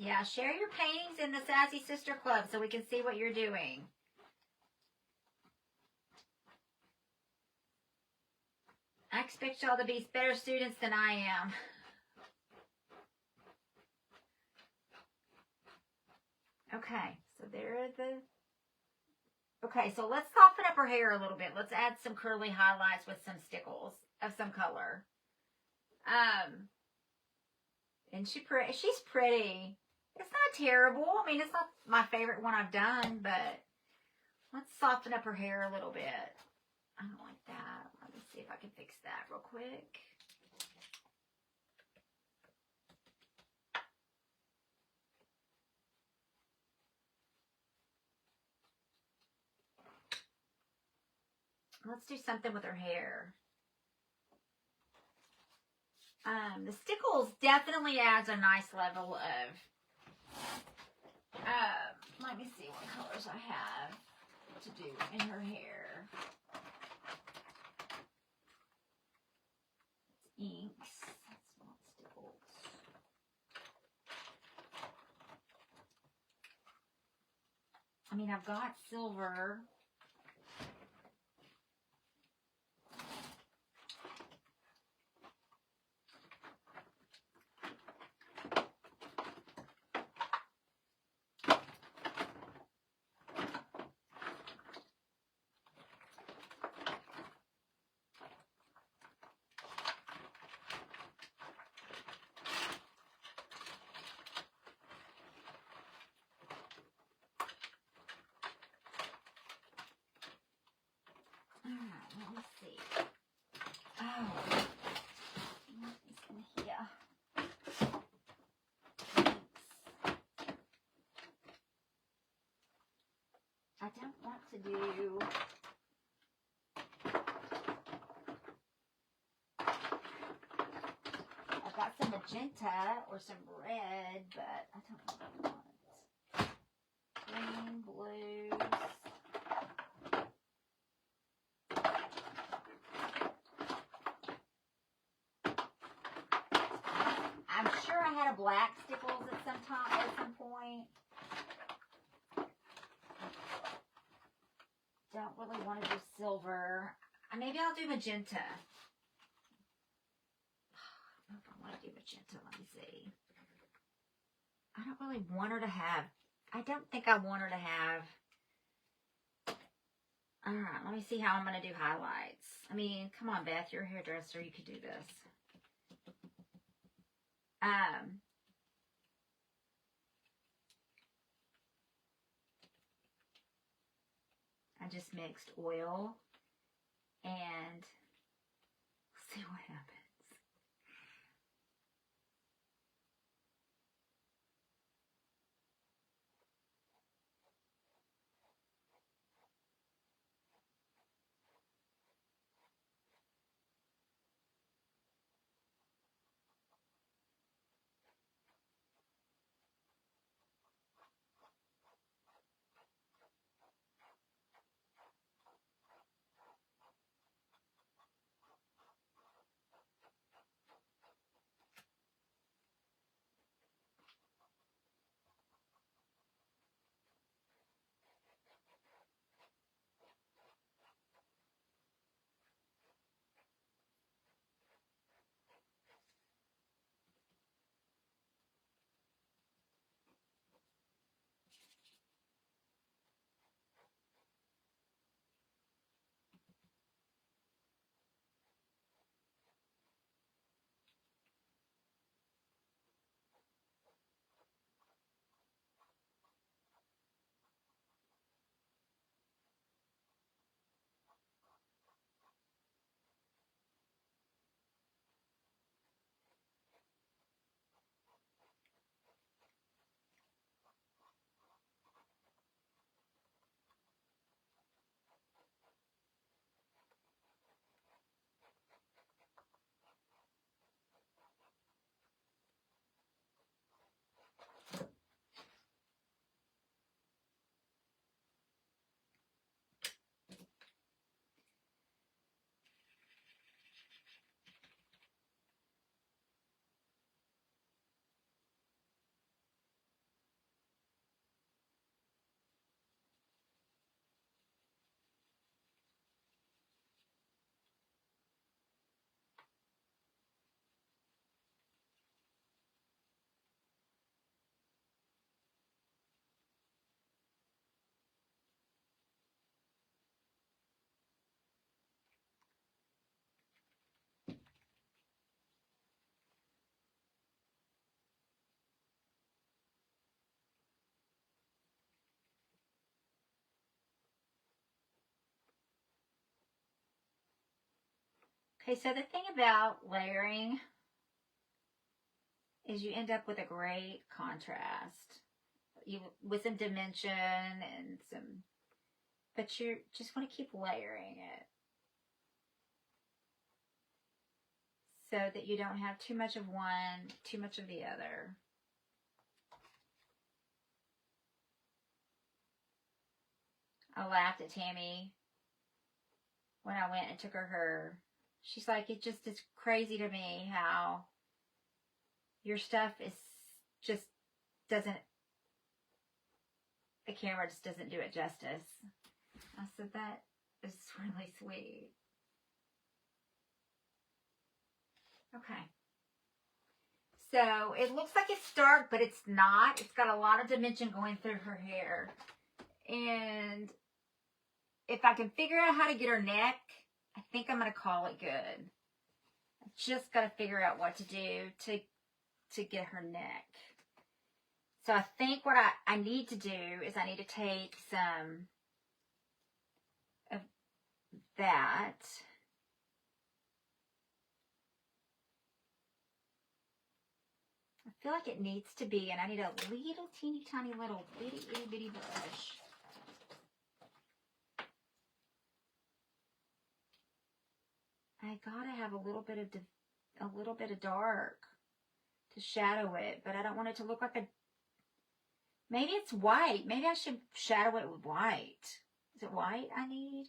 Speaker 1: Yeah, share your paintings in the Sassy Sister Club so we can see what you're doing. I expect y'all to be better students than I am. Okay, so there are the... Okay, so let's soften up her hair a little bit. Let's add some curly highlights with some stickles of some color. And she's pretty. It's not terrible. I mean, it's not my favorite one I've done, but let's soften up her hair a little bit. I don't like that. Let me see if I can fix that real quick. Let's do something with her hair. The stickles definitely adds a nice level of, let me see what colors I have to do in her hair. It's inks. That's not stickles. I mean, I've got silver. I don't want to do... I've got some magenta or some red, but I don't know what I want. Green, blues. I'm sure I had a black stipples at some point. Don't really want to do silver. Maybe I'll do magenta. I don't know if I want to do magenta. Let me see. I don't really want her to have... I don't think I want her to have... Alright, let me see how I'm going to do highlights. I mean, come on, Beth. You're a hairdresser. You could do this. I just mixed oil and see what happens. Okay, so the thing about layering is you end up with a great contrast. With some dimension and some, but you just want to keep layering it so that you don't have too much of one, too much of the other. I laughed at Tammy when I went and took her. She's like, it just is crazy to me how your stuff is just doesn't, the camera just doesn't do it justice. I said, that is really sweet. Okay. So it looks like it's dark, but it's not. It's got a lot of dimension going through her hair. And if I can figure out how to get her neck, I think I'm going to call it good. I just got to figure out what to do to get her neck. So I think what I need to do is I need to take some of that. I feel like it needs to be, and I need a little teeny tiny little bitty itty bitty brush. a little bit of dark to shadow it, but I don't want it to look like a, maybe it's white. Maybe I should shadow it with white. Is it white I need?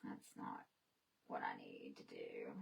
Speaker 1: That's not what I need to do.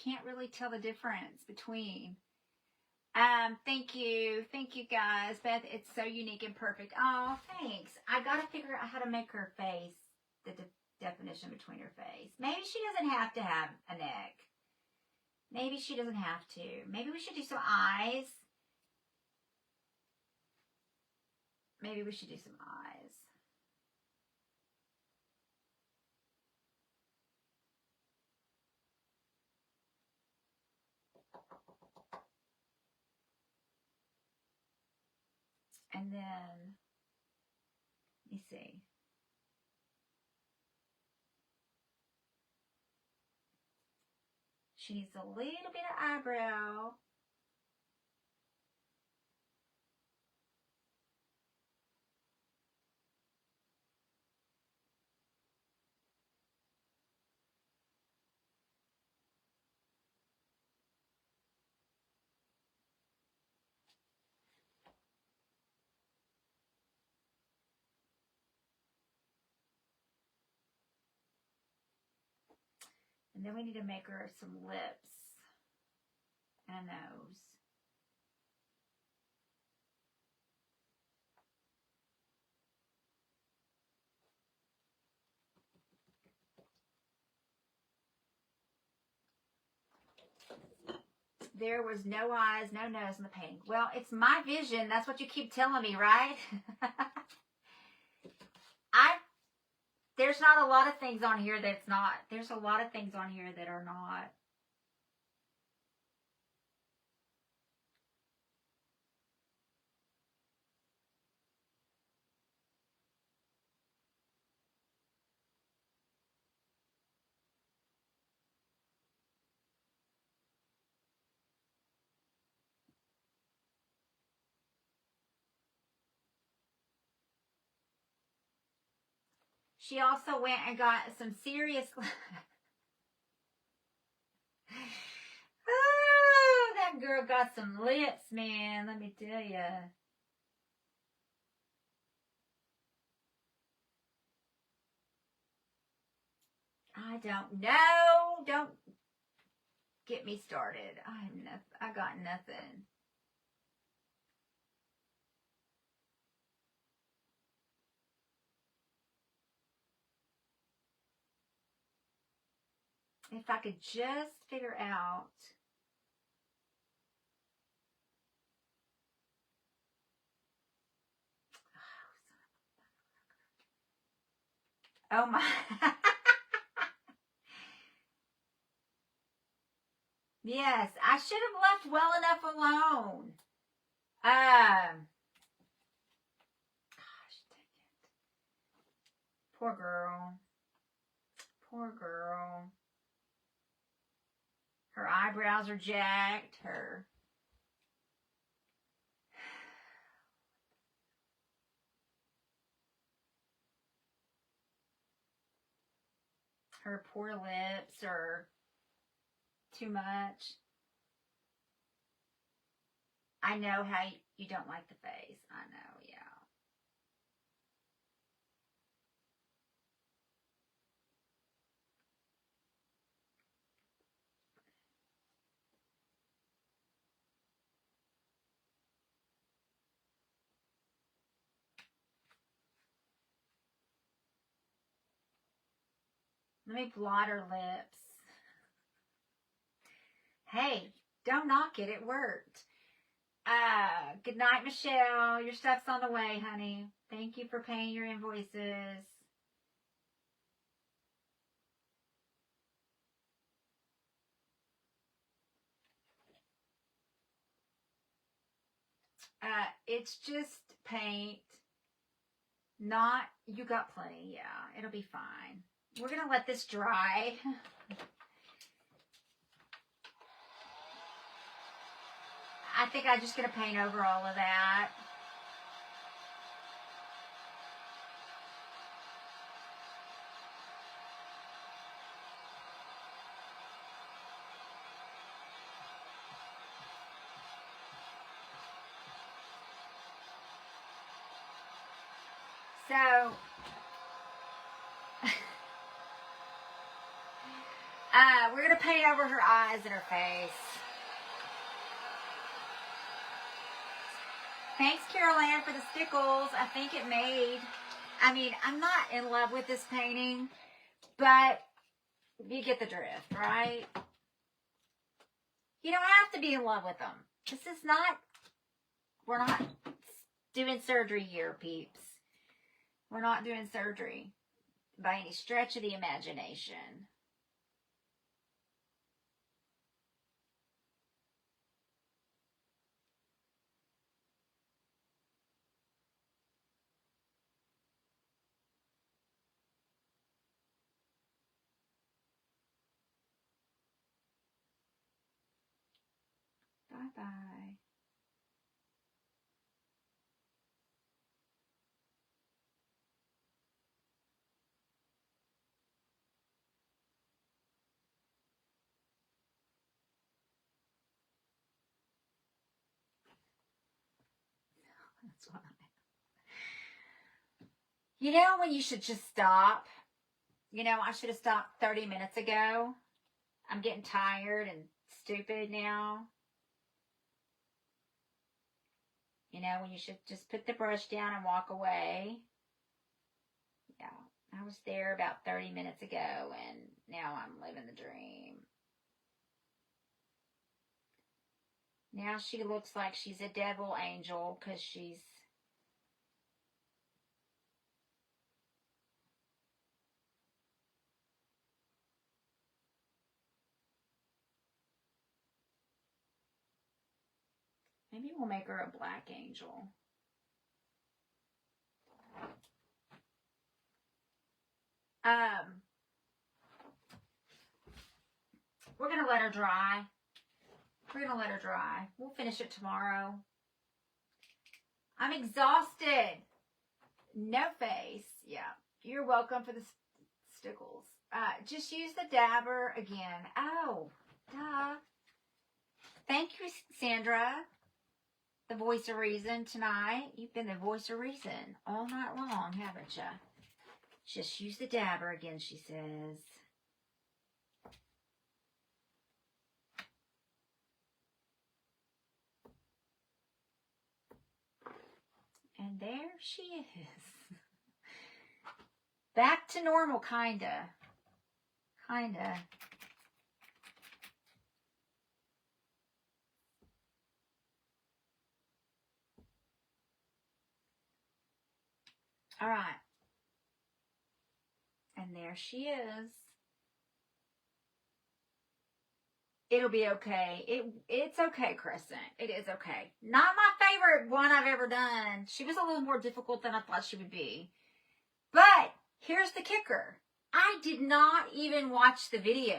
Speaker 1: Can't really tell the difference between. Thank you guys. Beth, it's so unique and perfect. Oh, thanks. I gotta figure out how to make her face, the definition between her face. Maybe she doesn't have to have a neck. Maybe she doesn't have to. Maybe we should do some eyes. Maybe we should do some eyes. And then, let me see. She needs a little bit of eyebrow. And then we need to make her some lips and a nose. There was no eyes, no nose in the painting. Well, it's my vision. That's what you keep telling me, right? There's not a lot of things on here that's not. There's a lot of things on here that are not. She also went and got some serious... Oh, that girl got some lips, man. Let me tell you. I don't know. Don't get me started. I got nothing. If I could just figure out. Oh my. Yes, I should have left well enough alone. Gosh, dang it. Poor girl. Poor girl. Her eyebrows are jacked. Her poor lips are too much. I know how you don't like the face. I know, yeah. Let me blot her lips. Hey, don't knock it. It worked. Good night, Michelle. Your stuff's on the way, honey. Thank you for paying your invoices. It's just paint. Not, you got plenty. Yeah, it'll be fine. We're going to let this dry. I think I'm just going to paint over all of that. So, we're going to paint over her eyes and her face. Thanks, Carol Ann, for the stickles. I think it made, I mean, I'm not in love with this painting, but you get the drift, right? You don't have to be in love with them. This is not, we're not doing surgery here, peeps. We're not doing surgery by any stretch of the imagination. Bye-bye. That's what you know when you should just stop? You know, I should have stopped 30 minutes ago. I'm getting tired and stupid now. You know, when you should just put the brush down and walk away. Yeah, I was there about 30 minutes ago, and now I'm living the dream. Now she looks like she's a devil angel because she's... Maybe we'll make her a black angel. We're going to let her dry. We're going to let her dry. We'll finish it tomorrow. I'm exhausted. No face. Yeah. You're welcome for the stickles. Just use the dabber again. Oh, duh. Thank you, Sandra. The voice of reason tonight. You've been the voice of reason all night long, haven't you? Just use the dabber again, she says. And there she is. Back to normal, kinda. Kinda. All right. And there she is. It'll be okay. It's okay, Crescent. It is okay. Not my favorite one I've ever done. She was a little more difficult than I thought she would be. But here's the kicker. I did not even watch the video.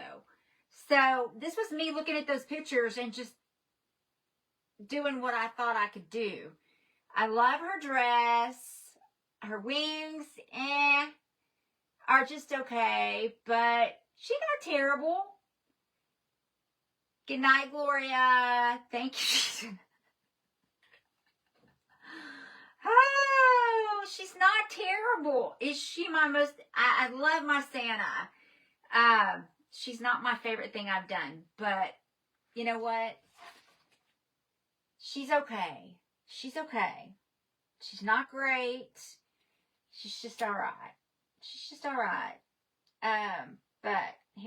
Speaker 1: So this was me looking at those pictures and just doing what I thought I could do. I love her dress. Her wings, are just okay. But she's not terrible. Good night, Gloria. Thank you. Oh, she's not terrible. Is she my most... I love my Santa. She's not my favorite thing I've done. But, you know what? She's okay. She's okay. She's not great. She's just all right. She's just all right.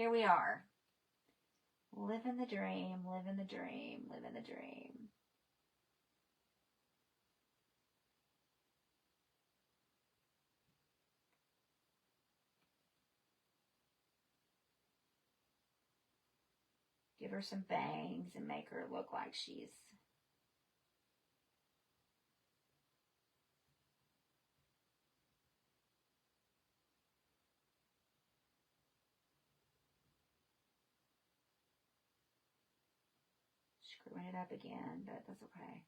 Speaker 1: here we are. Living the dream, living the dream, living the dream. Give her some bangs and make her look like she's screwing it up again, but that's okay.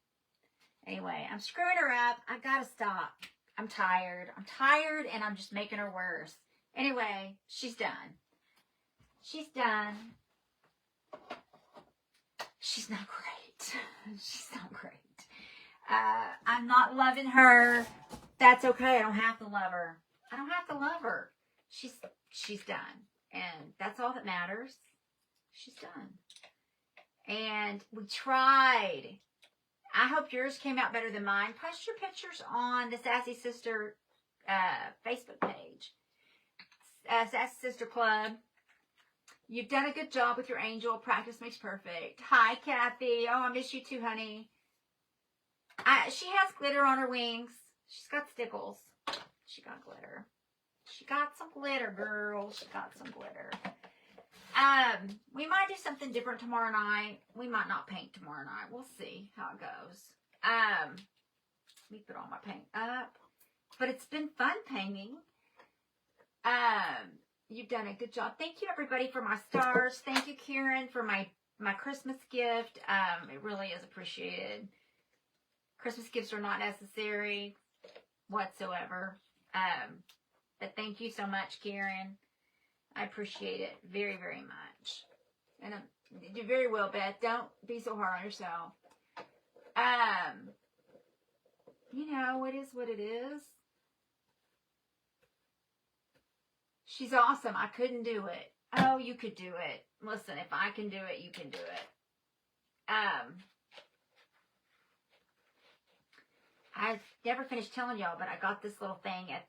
Speaker 1: Anyway, I'm screwing her up. I gotta stop. I'm tired. I'm tired and I'm just making her worse. Anyway, she's done. She's done. She's not great. She's not great. I'm not loving her. That's okay. I don't have to love her. I don't have to love her. She's done. And that's all that matters. She's done. And we tried. I hope yours came out better than mine. Post your pictures on the Sassy Sister Facebook page. Sassy Sister Club. You've done a good job with your angel. Practice makes perfect. Hi, Kathy. Oh, I miss you too, honey. She has glitter on her wings. She's got stickles. She got glitter. She got some glitter, girl. She got some glitter. We might do something different tomorrow night. We might not paint tomorrow night. We'll see how it goes. Let me put all my paint up. But it's been fun painting. You've done a good job. Thank you, everybody, for my stars. Thank you, Karen, for my Christmas gift. It really is appreciated. Christmas gifts are not necessary whatsoever. But thank you so much, Karen. I appreciate it very, very much. And you do very well, Beth. Don't be so hard on yourself. You know, it is what it is. She's awesome. I couldn't do it. Oh, you could do it. Listen, if I can do it, you can do it. I never finished telling y'all, but I got this little thing at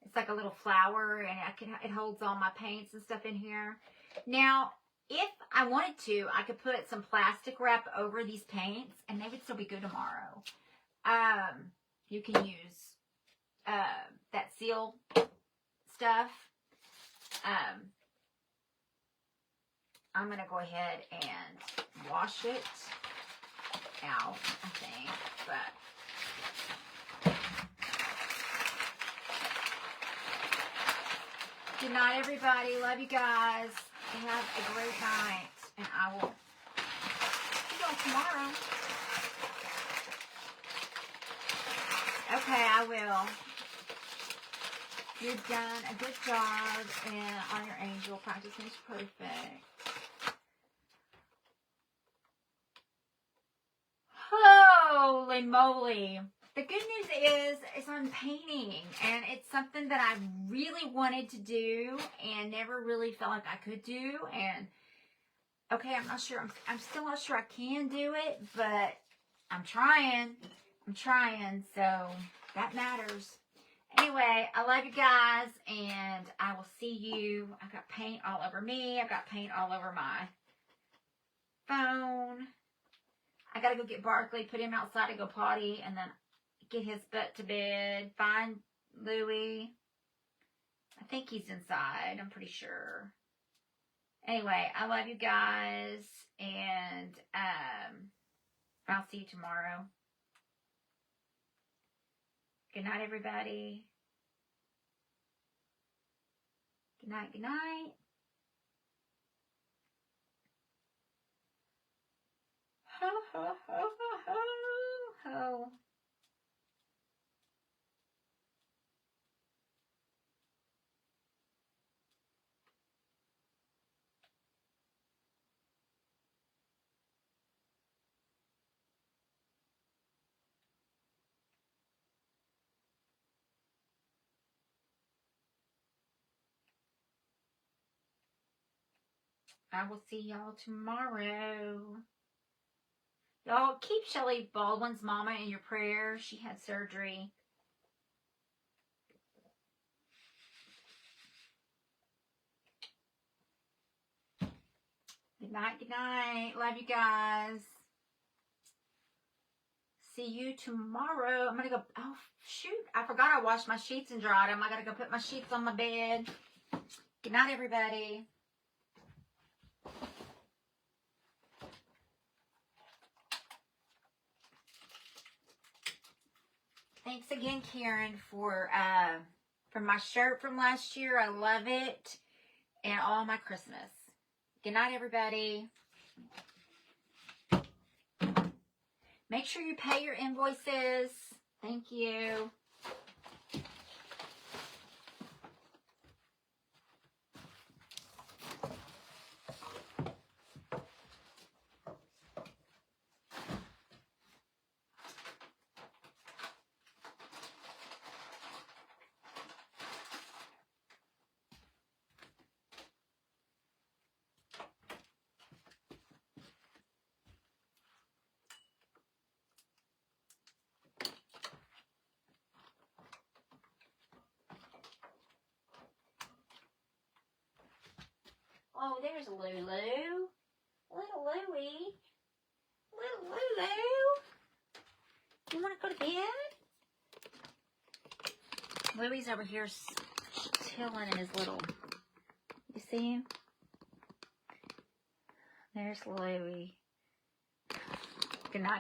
Speaker 1: it's like a little flower, and it holds all my paints and stuff in here. Now, if I wanted to, I could put some plastic wrap over these paints, and they would still be good tomorrow. You can use that seal stuff. I'm going to go ahead and wash it out, I think, but good night, everybody. Love you guys. Have a great night, and I will see y'all tomorrow. Okay, I will. You've done a good job on your angel. Practice makes perfect. Holy moly. The good news is I'm painting, and it's something that I really wanted to do and never really felt like I could do. And okay, I'm not sure. I'm still not sure I can do it, but I'm trying. I'm trying, so that matters. Anyway, I love you guys, and I will see you. I got paint all over me. I got paint all over my phone. I got to go get Barkley, put him outside to go potty, and then get his butt to bed. Find Louie. I think he's inside. I'm pretty sure. Anyway, I love you guys, and I'll see you tomorrow. Good night, everybody. Good night, good night. Ho, ho, ho, ho, ho, ho. I will see y'all tomorrow. Y'all keep Shelly Baldwin's mama in your prayers. She had surgery. night. Good night. Love you guys. See you tomorrow. I'm going to go. Oh, shoot. I forgot I washed my sheets and dried them. I got to go put my sheets on my bed. Good night, everybody. Thanks again, Karen, for my shirt from last year. I love it. And all my Christmas. Good night, everybody. Make sure you pay your invoices. Thank you. Oh, there's Lulu. Little Louie. Little Lulu. You want to go to bed? Louie's over here chilling in his little... You see him? There's Louie. Good night.